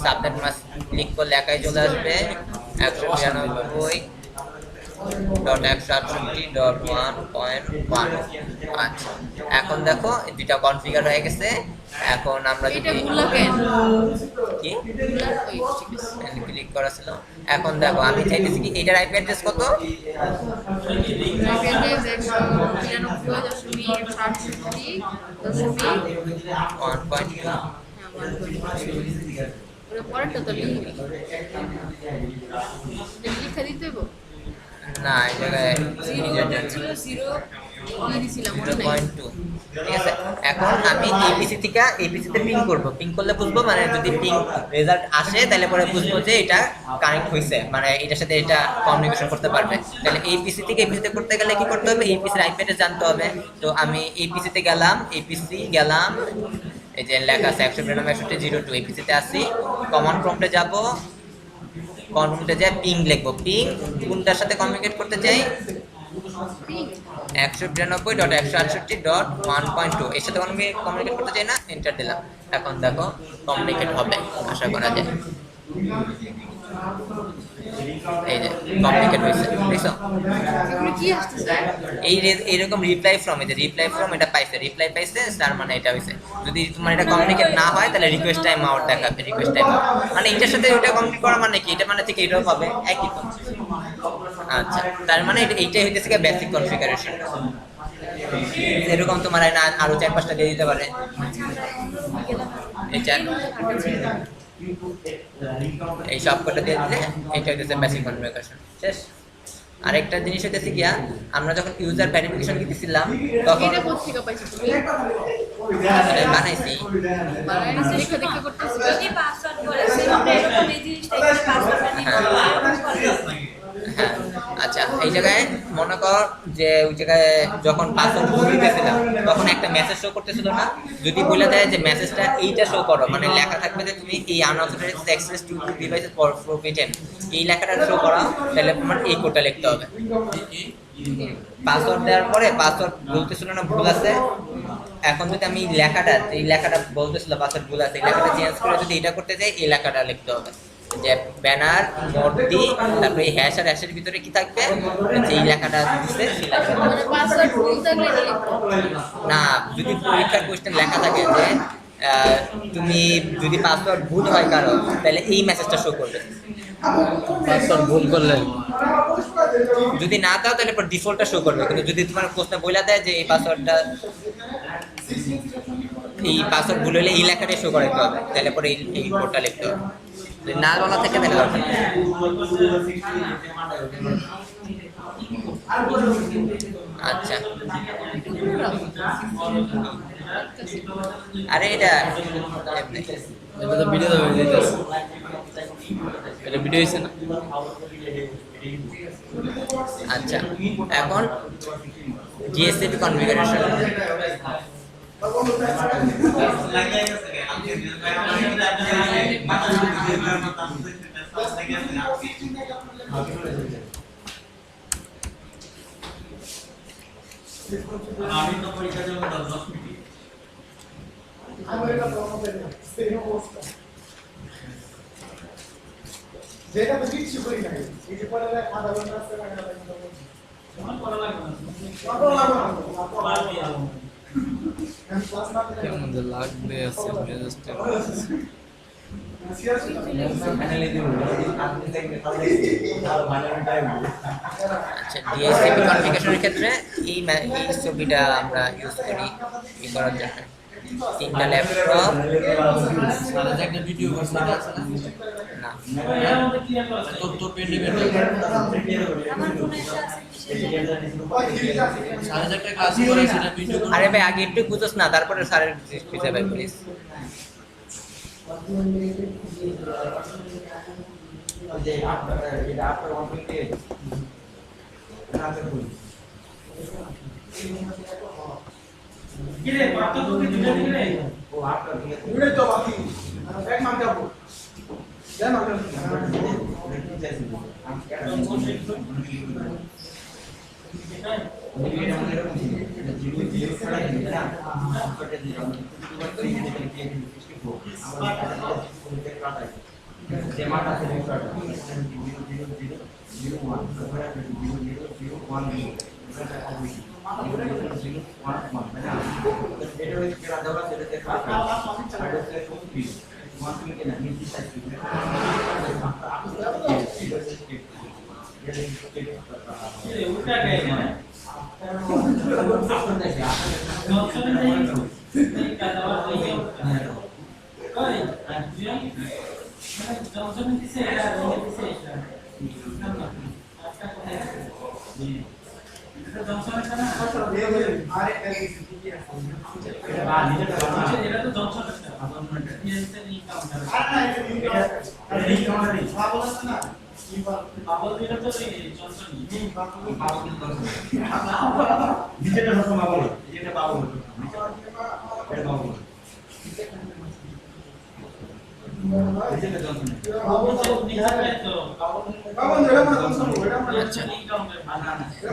সাবনেট মাস্ক ক্লিক করলে একাই চলে আসবে 192.168.1.1। আচ্ছা, এখন দেখো দুইটা কনফিগার হয়ে গেছে। এখন আমরা এটা যদি ভুলা কেন? কি ভুলা ওই ঠিক আছে। ক্লিক করা ছিল, এখন দেখো আমি চাইতেছি কি এটার আইপি অ্যাড্রেস কত, হ্যাঁ, 1.2। ওটা পরেরটা তো লিখবি। লিখে দিতে হইব। না, এই জায়গায় ছিল 0 কি দিছিলাম মনে নাই। 0.2, ঠিক আছে। এখন আমি এপিসি থেকে এপিসিতে পিং করব, পিং করলে বুঝবো, মানে যদি পিং রেজাল্ট আসে তাহলে পরে বুঝবো যে এটা কানেক্ট হয়েছে, মানে এটার সাথে এটা কমিউনিকেশন করতে পারবে। তাহলে এপিসি থেকে এপিসিতে করতে গেলে কি করতে হবে, এপিসির আইপি অ্যাড্রেস জানতে হবে। তো আমি এপিসিতে গেলাম, এপিসি গেলাম, এই যে লেখা আছে 192.168.0.2, এপিসিতে আসি, কমান্ড প্রম্পটে যাব, কমান্ড প্রম্পটে যাই পিং লিখবো, পিং কোনটার সাথে কমিউনিকেট করতে চাই, 192.168.1.2 এর সাথে কমিউনিকেট করতে চাই না, এন্টার দিলাম। এখন দেখো কমিউনিকেট হবে আশা করা যায়, এই যে কমিউনিকেট হয়েছে, দেখছো? এগুলো কি আসতেছে? এইরকম রিপ্লাই ফ্রম, এই যে রিপ্লাই ফ্রম এটা পাইছে, রিপ্লাই পাইছে তার মানে এটা হয়েছে। যদি তোমার এটা কমিউনিকেট না হয় তাহলে রিকোয়েস্ট টাইম আউট দেখাবে, রিকোয়েস্ট টাইম আউট মানে এটার সাথে ওটা কমিউনিকেট করা মানে কি, এটা মানে ঠিক এটাও পাবে একই তো। আচ্ছা, তার মানে এইটাই হইতেছে কি বেসিক কনফিগারেশন। এরকম তোমার আরো 4-5টা দিয়ে দিতে পারে, এই সব কটা দিয়ে দিলে এটা হইতেছে বেসিক কনফিগারেশন, শেষ। আরেকটা জিনিস হইতেছে গিয়া, আমরা যখন ইউজার ভেরিফিকেশন দিতেছিলাম তখন এটা কোথা থেকে পাইছো তুমি? বানাইছি, বানাইছি দেখে দেখে করতেছি। যদি পাসওয়ার্ড বলে সেটা এরকম এই জিনিসটা এখানে পাসওয়ার্ডটা নিব। হ্যাঁ। আচ্ছা, এই জায়গায় মনে কর যে ওই জায়গায় যখন পাসওয়ার্ড দিতেছিলাম তখন একটা মেসেজ শো করতেছিল না, যদি বলে দেয় যে মেসেজটা এইটা শো করো, মানে লেখা থাকবে যে তুমি এই unauthorised access to devices forbidden, এই লেখাটা শো করা, তাহলে তোমার এই কোডটা লিখতে হবে। পাসওয়ার্ড দেওয়ার পরে পাসওয়ার্ড বলতেছিল না ভুল আছে, এখন যদি আমি এই লেখাটা বলতেছিল পাসওয়ার্ড ভুল আছে, এই লেখাটা চেঞ্জ করে যদি এটা করতে চাই এই লেখাটা লিখতে হবে যে ব্যানার মূর্তি, তারপরে এই হ্যাশ আর হ্যাশের ভিতরে কি থাকবে, যে এই লেখাটা দিচ্ছে সেই লেখাটা। মানে পাসওয়ার্ড ভুল থাকলে এটা লিখতে হবে। না, যদি পরীক্ষার কোশ্চেন লেখা থাকে যে তুমি যদি পাসওয়ার্ড ভুল হয় কারো, তাহলে এই মেসেজটা শো করবে। পাসওয়ার্ড ভুল করলে যদি না দাও তাহলে পর ডিফল্টটা শো করবে, কিন্তু যদি তোমার প্রশ্নে বলে দেয় যে এই পাসওয়ার্ড ভুল হলে এই লেখাটাই শো করাতে হবে, তাহলে পরে এই কোডটা লিখতে হবে। যদি না বলা থাকে তাহলে দরকার নেই। আচ্ছা, আরে এটা এটা তো ভিডিও দেবে দিতেছে, এটা ভিডিও হইছে না। আচ্ছা, এখন জিএসসিপি কনফিগারেশন। আমি তো পরীক্ষা দেব 10 মিনিট। আমার এটা প্রবলেম সেম অবস্থা। যেটা তো কিছু করি না, এই যে পড়া যায় আধা ঘন্টা আছে না, আমার পড়া লাগবে না, পড়া লাগবে না, পড়া লাগবে না। আমি ক্লাস না করে কেমন যে লাগবে আছে মেজাজটা। আচ্ছা, ডিএসসিপি কনফিগারেশনের ক্ষেত্রে এই ছবিটা আমরা ইউজ করি ই করার জন্য। 3টা ল্যাপটপ, সারা একটা ভিডিও করছে এটা আছে না, না তোর পেন্ডে আমার ফোনে এটা আছে কিসের? সারা একটা কাজ করে সেটা ভিডিও করে। আরে ভাই আগে একটু বুঝোস না, তারপরে স্যারের পিছিয়ে ভাই প্লিজ। কি রে বাচ্চা তো কি দিলে রে? ও আপনার দিলে তো বাকি এক মান যাবো জানো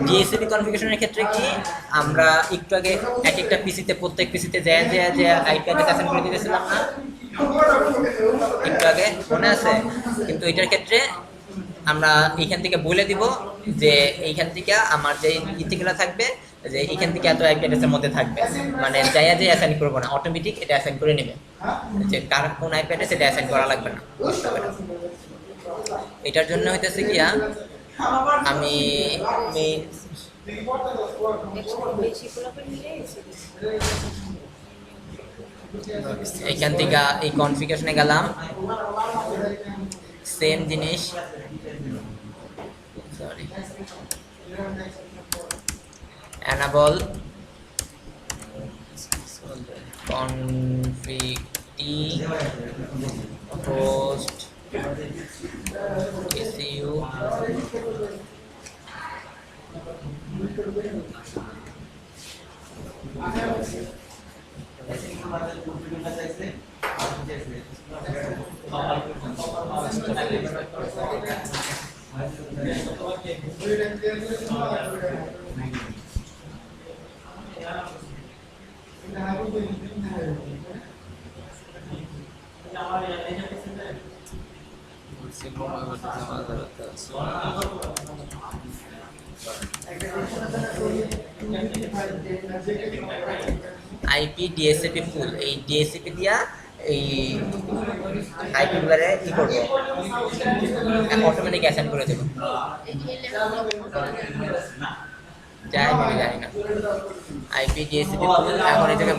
জিএসসিপি কনফিগারেশনের ক্ষেত্রে কি আমরা একটু আগে এক একটা পিসিতে প্রত্যেক পিসিতে যে আইপি অ্যাড্রেস অ্যাসাইন করে দিতেছিলাম না একটু আগে, মনে আছে? কিন্তু এটার ক্ষেত্রে আমরা এইখান থেকে বলে দিব যে এইখান থেকে আমার যে ইতিগুলো থাকবে যে এইখান থেকে এত আইপি অ্যাড্রেসের মধ্যে থাকবে, মানে যাইয়া যে অ্যাসাইন করবো না, অটোমেটিক এটা অ্যাসাইন করে নেবে, যে কার কোন আইপি অ্যাড্রেস এটা অ্যাসাইন করা লাগবে না, করতে হবে না। এটার জন্য হইতেছে কি আমি বেশি পোলাপেন মিলে গেছে। এইখান থেকে এই কনফিগারেশনে গেলাম, সেম জিনিস, sorry, enable config t host ECU ওইটা ক্লিয়ার করে দিন না এটা হাবু দিন না আইপি ডিএসসিপি ফুল এই ডিএসসিপি দিয়া এই আইপি গুলারে কি করবো অটোমেটিক অ্যাসাইন করে দেবো এই লেখাগুলো যাই আমি জানি না আইপি ডিএসসিপি ফুল এখন এটাকে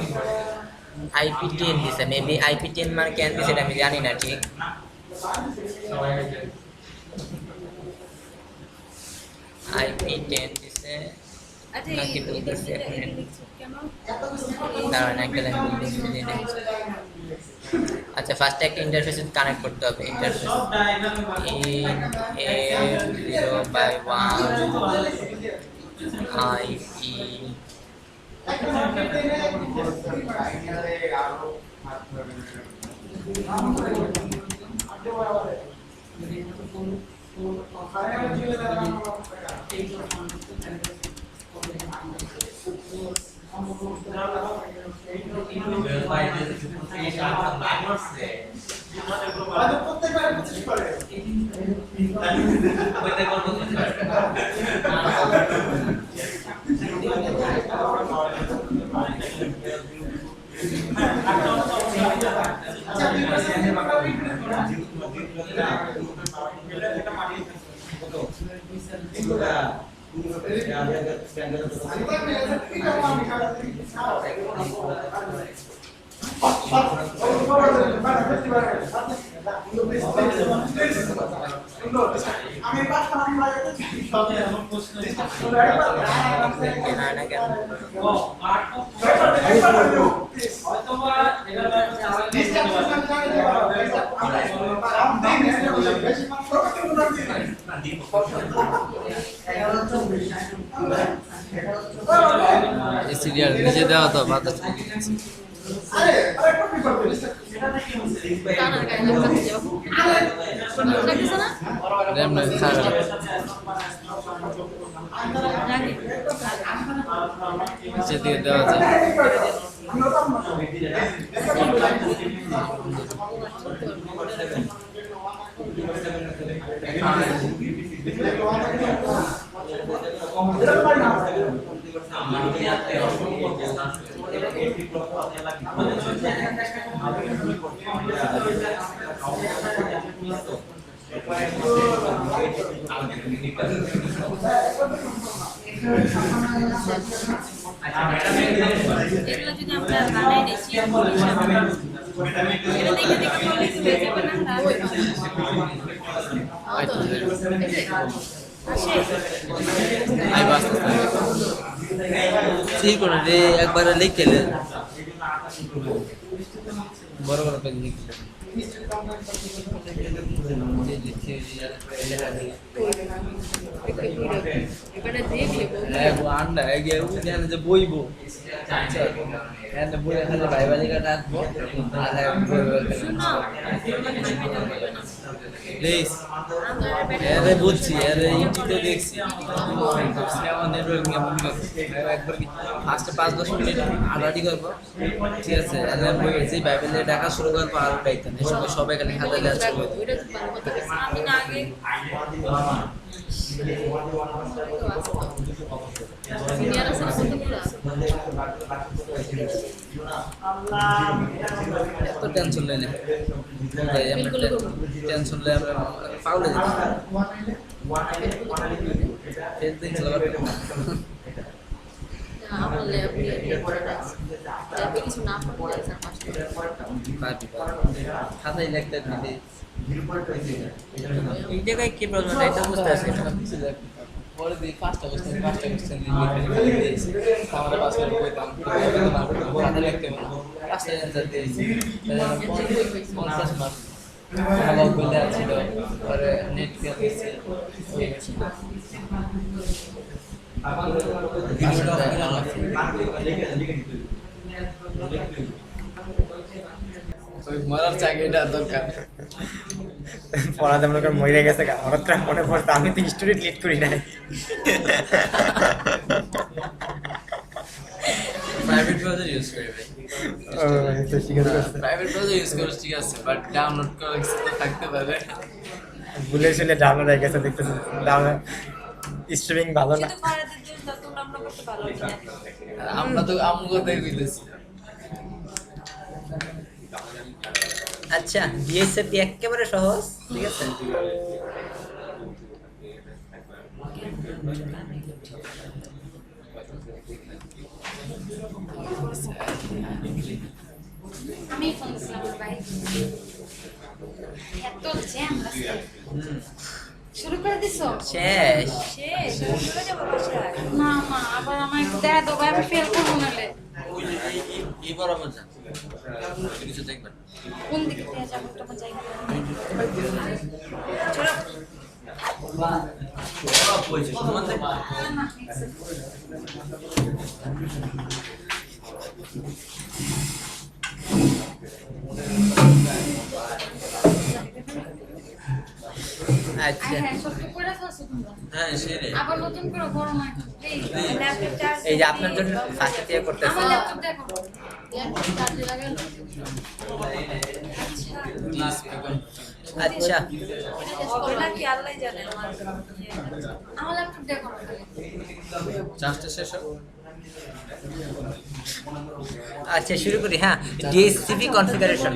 আইপি 10 দিছে মেবি আইপি 10 মানে কেন দিছে এটা আমি জানি না ঠিক আইপি 10 দিছে আচ্ছা নাকি এটা বলতেছি এটা এখন লিখছো কেন দাঁড়ান একটা লাইন বলতেছি আচ্ছা ফার্স্ট একটা ইন্টারফেস কানেক্ট করতে হবে ইন্টারফেস in a0/1 IP প্রত্যেকবার প্রচেষ্টা করে আমি পাঁচটা নাম্বার সিরিয়াল নিজে দেওয়া তো বাদ আরে আরেকটা পেপার দে কানার গায়ে লাগতে যাও লাগতেছে না র্যাম না খারাপ লাগে নিচে দিয়ে দেওয়া যায় এগুলো যদি আমরা বানাই দিই এটা দেখে দেখে পড়লে একটু হয়ে যাবে না আসে আই বাস ঠিক করে রে একবার লিখে লে বড় বড় পেজ লিখে এবারে দেখলে এগো আন্ডা এগে ও জানে যে বইবো এনে বই এখানে বাইবালি কাটা আসবো আর শুনো প্লিজ আমরা এরে বুঝছি এরে ইউটিউবে দেখছি সিনেমা নেটওয়ার্ক নিয়ে মনে করছি একবার কি ফার্স্টে 5-10 মিনিট আড়াআড়ি করবো ঠিক আছে এরে বই যে বাইবেলে ডাকা শুরু করবো আর ডাইতে এই সময় সবাই এখানে খাতা লেখা শুরু করে ওইটা তো ভালো কথা বলছি। আমি না আগে সিনিয়র আছে না কতগুলো এত টেনশন নেই না ভাই আমরা টেনশন লই আমরা পাউলে যাই ফেল দিন চলা আমার ল্যাব নিয়ে ল্যাবে কিছু না পড়লে স্যার মাস্টার খাতায় লিখতে দিতে এই জায়গায় কি প্রবলেম এটা বুঝতে পারছি না পরে দিই 5টা কোশ্চেন দিয়েছি আমাদের পাস করে কইতাম খাতা লিখতে হবে 5টা অ্যানসার দিয়েছি 50 মার্ক ভালো বলে ছিল পরে নেট দিয়ে দিয়েছি ওই মরার চাকরিটা দরকার পড়াতে মনে করে মরে গেছে গা, হঠাৎ করে মনে পড়তো আমি তো স্টোরি ডিলিট করি নাই। প্রাইভেট ব্রাউজার ইউজ করি ভাই। ও, তো ঠিক আছে। প্রাইভেট ব্রাউজার ইউজ করি ঠিক আছে, বাট ডাউনলোড করা তো থাকতে পারে। ভুলে শুনে ডাউনলোড হয়ে গেছে, দেখতেছি ডাউনলোড স্ট্রিমিং ভালো না। শুধু ফারাদের জন্য দাও, তোমরা আমরা করতে পারো না। আমরা তো আমগো দেখতেছি। আচ্ছা, ডিএসএপি একেবারে সহজ, ঠিক আছে। আমি ফোন দিছিলাম আমার ভাই, এত জ্যাম রাস্তায়। শুরু করে দিছো? শেষ। শেষ, চলে যাবো বাসায়। না মা, আবার আমার একটু দেখা দাও ভাই, আমি ফেল করবো নাহলে। ওই যে এই বরাবর যান, কিছু দেখবেন। কোন দিকে দিয়ে যাবো তোমার জায়গা? চলো। না, next. আচ্ছা, হ্যাঁ, সত্যি করে ফেলছো তোমরা। হ্যাঁ সেরে আবার নতুন করে করো না, please। ল্যাপটপ চার্জ এই যে আপনার জন্য ফার্স্ট থেকে করতেছি। আমার ল্যাপটপ দেখো, ল্যাপটপ চার্জে লাগানো। আচ্ছা, ওটা কি আল্লাহই জানে আমার। আমার ল্যাপটপ দেখো না খালি। চার্জটা শেষ হোক। আচ্ছা শুরু করি। হ্যাঁ, ডিএসসিপি কনফিগারেশন।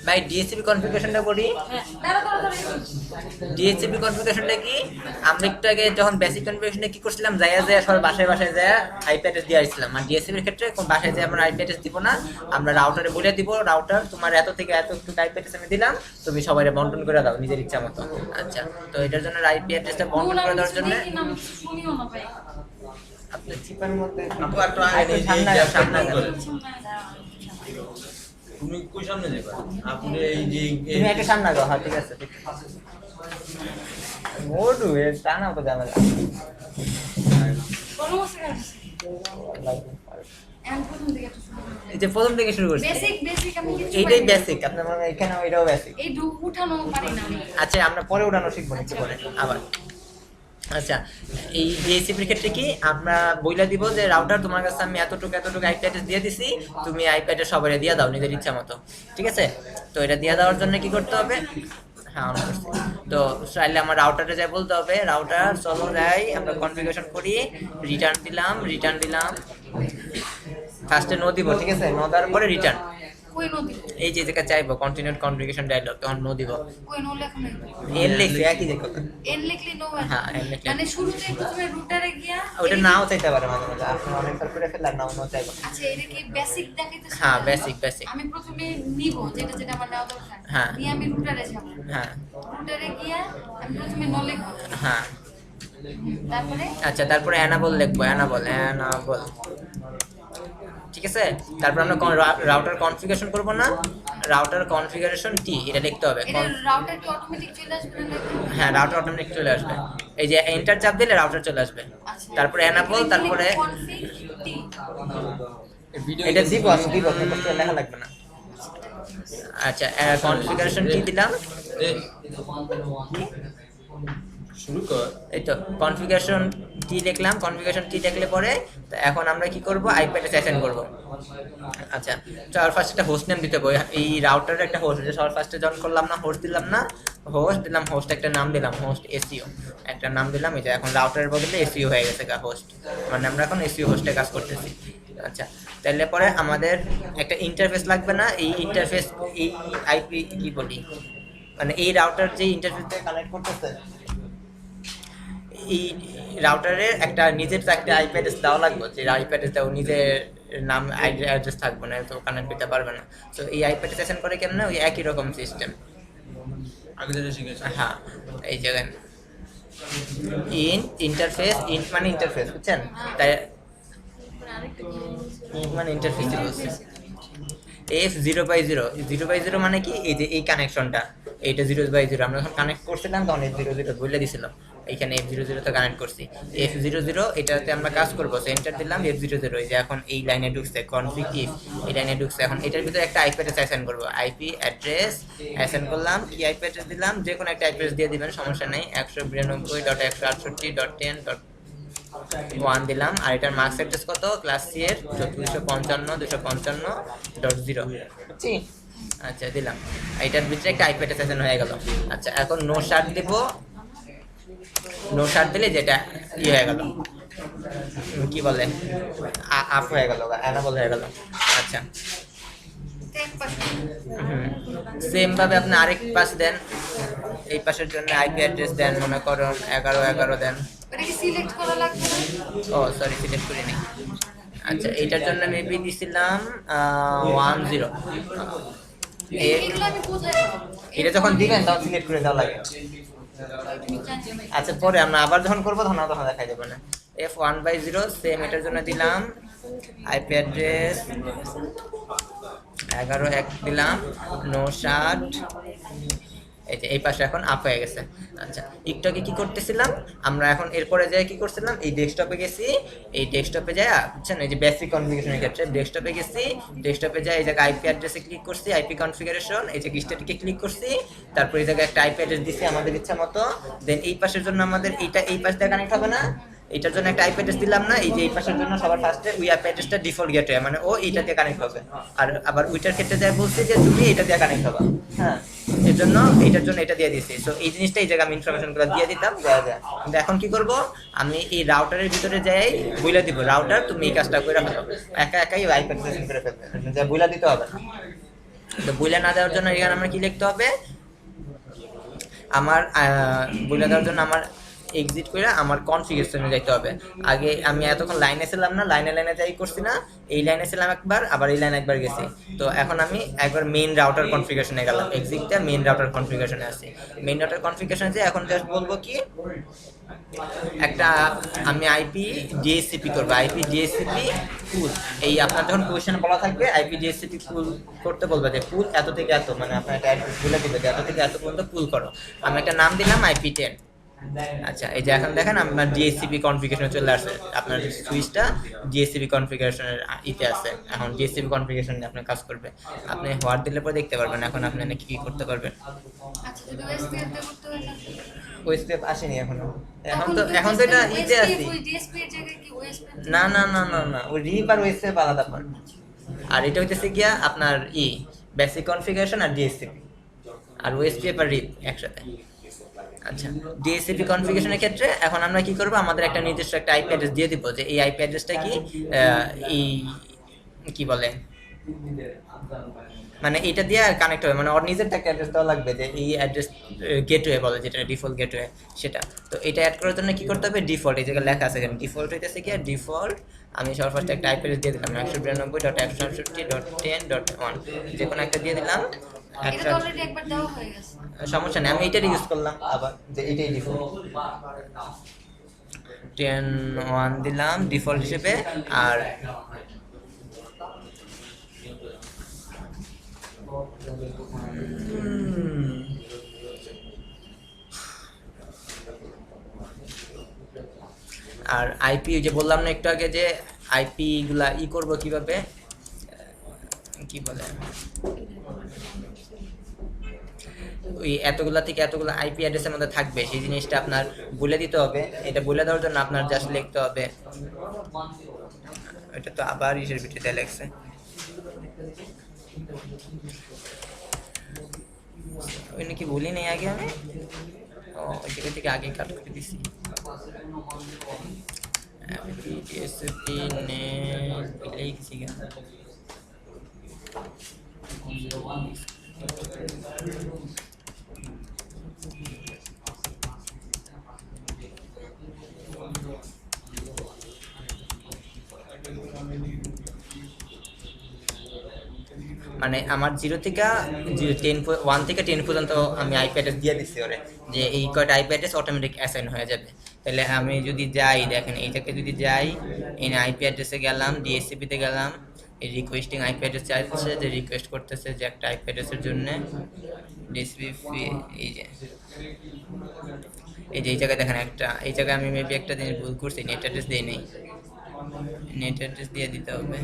ভাই ডিএসসিপি কনফিগারেশনটা করি। হ্যাঁ, দাঁড়া দাঁড়া দাঁড়া। ডিএসসিপি কনফিগারেশনটা কি? আমরা একটু আগে যখন বেসিক কনফিগারেশনে কি করছিলাম, যাইয়া সবাই বাসায় বাসায় যায় আইপি অ্যাড্রেস দিয়ে আসছিলাম। আর ডিএসসিপির ক্ষেত্রে কোন বাসায় যায় আমরা আইপি অ্যাড্রেস দিব না, আমরা রাউটারে বলে দিব, রাউটার তোমার এত থেকে এত একটু আইপি অ্যাড্রেস আমি দিলাম, তুমি সবাই বন্টন করে দাও নিজের ইচ্ছা মতো। আচ্ছা, তো এটার জন্য আইপি অ্যাড্রেসটা বন্টন করে দেওয়ার জন্য শুনিও না ভাই। আপনার চিপার মধ্যে আপু একটু আগে এই যে সামনে গ্যাপ সামনে পূরণ করেন। তুমি কই সামনে যাবা? আপনি এই যে তুমি একটা সামনে যাও। হ্যাঁ ঠিক আছে, ঠিক আছে। মোটু এ টানা তো জানা যায়। কোনো অসুবিধা নেই। এখন প্রথম দিকে একটু শুরু করো। এই যে প্রথম থেকে শুরু করছি, বেসিক আমি কিছু এইটাই পারি না। বেসিক। আপনার মনে হয় এখানে এটাও বেসিক। এই উঠানো পারি না আমি। আচ্ছা, আমরা পরে উঠানো শিখবো একটু পরে আবার। আচ্ছা, এই ডিএসসিপির ক্ষেত্রে কি আমরা বইলা দিব যে রাউটার তোমার কাছে আমি এতটুকু আইপি অ্যাড্রেস দিয়ে দিছি, তুমি আইপি অ্যাড্রেস সবাই দিয়ে দাও নিজের ইচ্ছা মতো, ঠিক আছে। তো এটা দিয়ে দেওয়ার জন্য কি করতে হবে? হ্যাঁ, অন করছি। তো চাইলে আমার রাউটারে যাই বলতে হবে, রাউটার চলো যাই আমরা কনফিগারেশন করি, রিটার্ন দিলাম, ফার্স্টে নো দিব, ঠিক আছে। নো দেওয়ার পরে রিটার্ন, কই নদী? এই যে যেটা চাইবো কন্টিনিউড কনফিগারেশন ডায়লগ, তখন নো দিব। কই নো লেখা নেই। এর লিখছি একই যে কথা। এন লিখলি নো হয়। হ্যাঁ, এন লিখলে। মানে শুরুতে প্রথমে রুটারে গিয়া ওটা নাও চাইতে পারে মাঝে মাঝে, আপনি অনেক সাল করে ফেললাম নাও চাইবো। আচ্ছা, এটা কি বেসিক দেখাইতেছ? হ্যাঁ, basic। আমি প্রথমে নিব যেটা যেটা আমার নেওয়া দরকার। হ্যাঁ। নিয়ে আমি রুটারে যাব। হ্যাঁ রুটারে গিয়া আমি প্রথমে নো লিখব। হ্যাঁ। তারপরে আচ্ছা, তারপরে অ্যানাবল লিখবো, অ্যানাবল, ঠিক আছে। তারপর আমরা রাউটার কনফিগারেশন করব না, রাউটার কনফিগারেশন টি এটা লিখতে হবে। এটা রাউটার কি অটোমেটিক চলে আসবে না? হ্যাঁ, রাউটার অটোমেটিক চলে আসবে, এই যে এন্টার চাপ দিলে রাউটার চলে আসবে। আচ্ছা। তারপরে অ্যানাবল, তারপরে কনফিগ টি। এটা দিব, আমি দিব, আপনার লেখা লাগবে না। আচ্ছা, কনফিগারেশন টি দিলাম, শুরু কর। এই তো কনফিগারেশন টি লিখলাম। কনফিগারেশন টি লিখলে পরে তো এখন আমরা কি করব? আইপি অ্যাড্রেস অ্যাসাইন করব। আচ্ছা, সবার ফার্স্ট একটা হোস্ট নেম দিতে হবে। এই রাউটারের একটা হোস্ট, যে সবার ফার্স্টে জয়েন করলাম না, হোস্ট দিলাম না, হোস্ট দিলাম, হোস্ট একটা নাম দিলাম, হোস্ট এসইও একটা নাম দিলাম। এই যে এখন রাউটারের বদলে এসইও হয়ে গেছে হোস্ট, মানে আমরা এখন এসইও হোস্টে কাজ করতেছি। আচ্ছা, তাহলে পরে আমাদের একটা ইন্টারফেস লাগবে না? এই ইন্টারফেস, এই আইপি কি বলি, মানে এই রাউটার যে ইন্টারফেস দিয়ে কানেক্ট করতেছে, এই রাউটারের একটা নিজের একটা আইপি অ্যাড্রেস দেওয়া লাগবে, যে আইপি অ্যাড্রেসটা ও নিজের নাম আইডি অ্যাড্রেস থাকবে না, তো কানেক্ট দিতে পারবে না। তো এই আইপি অ্যাড্রেস অ্যাসাইন করে কেমনে? ওই একই রকম সিস্টেম। আগে যেটা শিখেছি। হ্যাঁ, এই জায়গায় ইন্টারফেস, মানে ইন্টারফেস, বুঝছেন? তাই আরেকটা কি মানে ইন্টারফেস বলছে। F0/0 মানে কি? এই যে এই কানেকশনটা, এইটা 0/0 আমরা যখন কানেক্ট করছিলাম তখন এই 0 বলে দিছিল। এখানে F00 তে কানেক্ট করছি। F00 এটাতে আমরা কাজ করব, এন্টার দিলাম F00, এই যে এখন এই লাইনে ঢুকছে কনফিগ ইফ, এই লাইনে ঢুকছে। এখন এটার ভিতরে একটা আইপি অ্যাড্রেস অ্যাসাইন করব, আইপি অ্যাড্রেস অ্যাসাইন করলাম। কি আইপি অ্যাড্রেস দিলাম, যে কোনো একটা অ্যাড্রেস দিয়ে দিবেন, সমস্যা নেই। 192.168.10.1 দিলাম। আর এটার মার্কস অ্যাড্রেস কত, ক্লাস সি এর 255.255.0 বুঝছি? আচ্ছা দিলাম, এটার ভিতরে একটা আইপি অ্যাড্রেস অ্যাসাইন হয়ে গেল। আচ্ছা এখন নো শার্ট দিব, নো শার্ট দিলে যেটা ই হয়ে গেল, কি বলে, আপ হয়ে গেল, অ্যানাবল হয়ে গেল। আচ্ছা সেম ভাবে আপনি আরেক পাশ দেন, এই পাশের জন্য আইপি অ্যাড্রেস দেন, মনে করুন 1111 দেন। এটা কি সিলেক্ট করা লাগবে না? ও সরি, সিলেক্ট করিনি। আচ্ছা এটার জন্য মেবি দিছিলাম 10। এগুলো আমি কোথায় পাবো? এটা যখন দিবেন তখন সিলেক্ট করে দেওয়া লাগে। আচ্ছা পরে আমরা আবার যখন করবো তখন দেখাই যাবে না। F1/0 সেম এটার জন্য দিলাম, আইপি অ্যাড্রেস 11.1 দিলাম, নো শার্ট। এই যে এই পাশে এখন আপ হয়ে গেছে। আচ্ছা একটু আগে কি করতেছিলাম আমরা, এখন এরপরে যাই কি করছিলাম, এই ডেস্কটপে গেছি, এই ডেস্কটপে যায় বুঝছেন, এই যে বেসিক কনফিগারেশনের ক্ষেত্রে ডেস্কটপে গেছি, ডেস্কটপে যাই এই জায়গায় আইপি অ্যাড্রেসে ক্লিক করছি, আইপি কনফিগারেশন, এই যে স্ট্যাটিকে ক্লিক করছি, তারপর এই জায়গায় একটা আইপি অ্যাড্রেস দিছি আমাদের ইচ্ছা মতো। দেন এই পাশের জন্য আমাদের এইটা এই পাশ দিয়ে কানেক্ট হবে না, এটার জন্য একটা আইপি অ্যাড্রেস দিলাম না, এই যে এই পাশের জন্য সবার ফার্স্টে ওই আইপি অ্যাড্রেসটা ডিফল্ট গেটওয়ে, মানে ও এইটা দিয়ে কানেক্ট হবে। আর আবার ওইটার ক্ষেত্রে যাই বলছি যে তুমি এটা দিয়ে কানেক্ট হবে, হ্যাঁ এর জন্য এইটার জন্য এটা দিয়ে দিছি। সো এই জিনিসটা এই জায়গায় আমি ইনফরমেশনগুলো দিয়ে দিতাম, দেওয়া যায়। কিন্তু এখন কি করব, আমি এই রাউটারের ভিতরে যাই বইলা দিব, রাউটার তুমি এই কাজটা করে ফেলো, একা একাই আইপি অ্যাড্রেস করে ফেলবে, যা বইলা দিতে হবে না। তো বইলা না দেওয়ার জন্য এখানে আমরা কি লিখতে হবে, আমার বইলা দেওয়ার জন্য আমার এক্সিট করে আমার কনফিগারেশনে যাইতে হবে। আগে আমি এতক্ষণ লাইনে ছিলাম না, লাইনে যাই করছি না, এই লাইনে ছিলাম একবার, আবার এই লাইনে একবার গেছি। তো এখন আমি একবার মেইন রাউটার কনফিগারেশনে গেলাম, এক্সিটটা মেইন রাউটার কনফিগারেশনে আছে। মেইন রাউটার কনফিগারেশনে যে এখন জাস্ট বলবো কি, একটা আমি আইপি ডিএসসিপি করবো, আইপি ডিএসসিপি পুল। এই আপনার যখন কোয়েশ্চেনে বলা থাকবে আইপি ডিএসসিপি পুল করতে বলবে যে পুল এত থেকে এত, মানে আপনার একটা অ্যাড্রেস বলে দিবে যে এত থেকে এত পর্যন্ত পুল করো। আমি একটা নাম দিলাম আইপি 10। আচ্ছা এই যে এখন দেখেন আপনার ডিএসসিপি কনফিগারেশনে চলে আসছে, আপনার সুইচটা ডিএসসিপি কনফিগারেশনের ইতে আছে। এখন ডিএসসিপি কনফিগারেশন নিয়ে আপনার কাজ করবে, আপনি হোয়াট দিলে পরে দেখতে পারবেন এখন আপনি কি করতে পারবেন। আচ্ছা যদি ওএসপি তে করতে হয় না, ওই স্টেপ আসেনি এখনো, এখন তো এটা ইতে আছে। ওই ডিএসপি এর জায়গায় কি ওএসপি? না না না না না, ওই রিপ আর ওই স্টেপ আলাদা পার্ট। আর এটা হইতেছে গিয়া আপনার বেসিক কনফিগারেশন আর ডিএসসিপি, আর ওএসপি আর রিপ একসাথে। আচ্ছা ডিএসসিপি কনফিগারেশনের ক্ষেত্রে এখন আমরা কি করব, আমাদের একটা নির্দিষ্ট একটা আইপি অ্যাড্রেস দিয়ে দিব, যে এই আইপি অ্যাড্রেসটা কি এই কি বলে, মানে এটা দিয়ে কানেক্ট হবে, মানে ওর নিজের একটা অ্যাড্রেস দেওয়া লাগবে, যে এই অ্যাড্রেস গেটওয়ে বলে, যেটা ডিফল্ট গেটওয়ে সেটা। তো এটা অ্যাড করার জন্য কি করতে হবে, ডিফল্ট এই জায়গায় লেখা আছে এখানে, ডিফল্ট হইতেছে কি ডিফল্ট। আমি সবার ফার্স্ট একটা আইপি অ্যাড্রেস দিয়ে দিলাম 192.168.10.1, যে কোনো একটা দিয়ে দিলাম। এটা তো অলরেডি একবার দেওয়া হয়ে গেছে। সমস্যা নেই, আমি এটার ইউজ করলাম আবার, যে এটাই ডিফল্ট 10.1 দিলাম ডিফল্ট হিসেবে। আর আর আইপি যে বললাম না একটু আগে, যে আইপি গুলা করবো কিভাবে, কি বলে, ওই এতগুলা থেকে এতগুলো আইপি অ্যাড্রেসের মধ্যে থাকবে, সেই জিনিসটা আপনার বলে দিতে হবে। এটা বলে দেওয়ার জন্য আপনার জাস্ট লিখতে হবে, এটা তো আবার ইসের ভিতরে লেখছে, ওই নাকি বলি নেই আগে আমি, ওই জায়গা থেকে আগে কাট করে দিছি। মানে আমার 0 থেকে 1 থেকে 10 পর্যন্ত আমি আইপি অ্যাড্রেস দিয়ে দিচ্ছি ওরে, যে এই কয়টা আইপি অ্যাড্রেস অটোমেটিক অ্যাসাইন হয়ে যাবে। তাহলে আমি যদি যাই, দেখেন এই থেকে যদি যাই, এই আইপি অ্যাড্রেসে গেলাম, ডিএসসিপিতে গেলাম, এই রিকোয়েস্টিং আইপি অ্যাড্রেস চাইছে, যে রিকোয়েস্ট করতেছে যে একটা আইপি অ্যাড্রেসের জন্য ডিসপি এই যে এই জায়গায় দেখেন একটা, এই জায়গায় আমি মেবি একটা জিনিস ভুল করছি, নেট অ্যাড্রেস দিয়ে নেই, নেট অ্যাড্রেস দিয়ে দিতে হবে।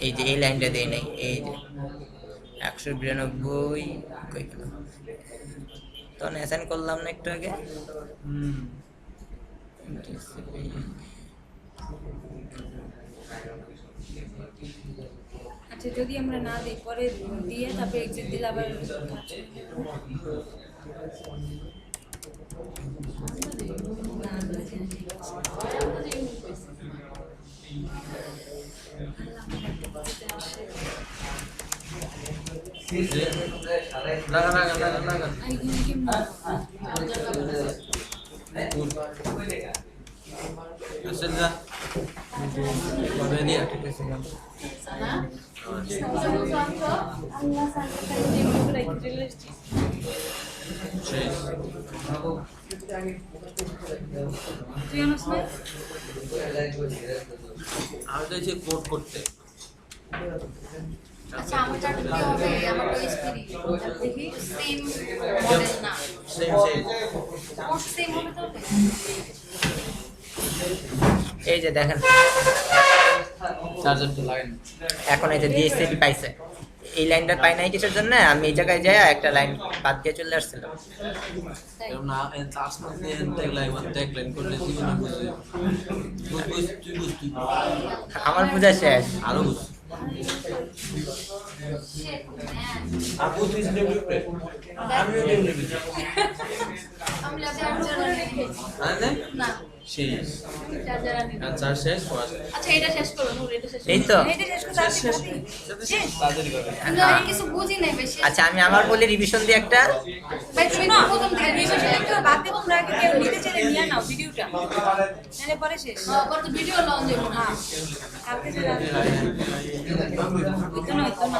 এই যে এই লাইনটা দিয়ে নেই, এই যে 192 কই গেল, তখন অ্যাসাইন করলাম না একটু আগে। আচ্ছা যদি আমরা না দিই পরে দিয়ে তারপরে এক্সিট দিলে আবার তুই আনস না? আমি তো এসে কোড করতে আচ্ছা আমারটা কি হবে? আমার তো স্পিরি দেখি সেম মডেল না, সেম কোড সেম হবে তবে। এই যে দেখেন চার্জারটা লাগাই এখন এই যে ডিএসসিপি পাইছে, এই লাইনটা পাই নাই কিসের জন্য, আমি এই জায়গায় যাই একটা লাইন বাদ দিয়ে চলে আসছিলাম। তাই না চার্জ না দিয়ে ট্যাগ লাইন করলে জীবনে বুঝবি তুই বুঝবি আমার পূজা শেষ। আরো বুঝ আপু তুই ডেভেলপার আমিও ডেভেলপার আমি চার্জার আনে না সেই চার্জার আনি। চার্জ শেষ হওয়ার আচ্ছা এটা শেষ করো, নূর এটা শেষ করো। এই তো এটা শেষ করে শেষ তাড়াতাড়ি করে কিন্তু আমি কিছু বুঝি নাই বেশি। আচ্ছা আমি আমার বলে রিভিশন দিয়ে একটা, ভাই তুমি তো প্রথম থেকে রিভিশন একটু বাদ দিয়ে তোমরা আগে কেউ নিতে চাইলে নিয়ে নাও ভিডিওটা, নাহলে পরে শেষ। পরে তো ভিডিও লঞ্চ দেবো না। কালকে যে রাত ওই তো না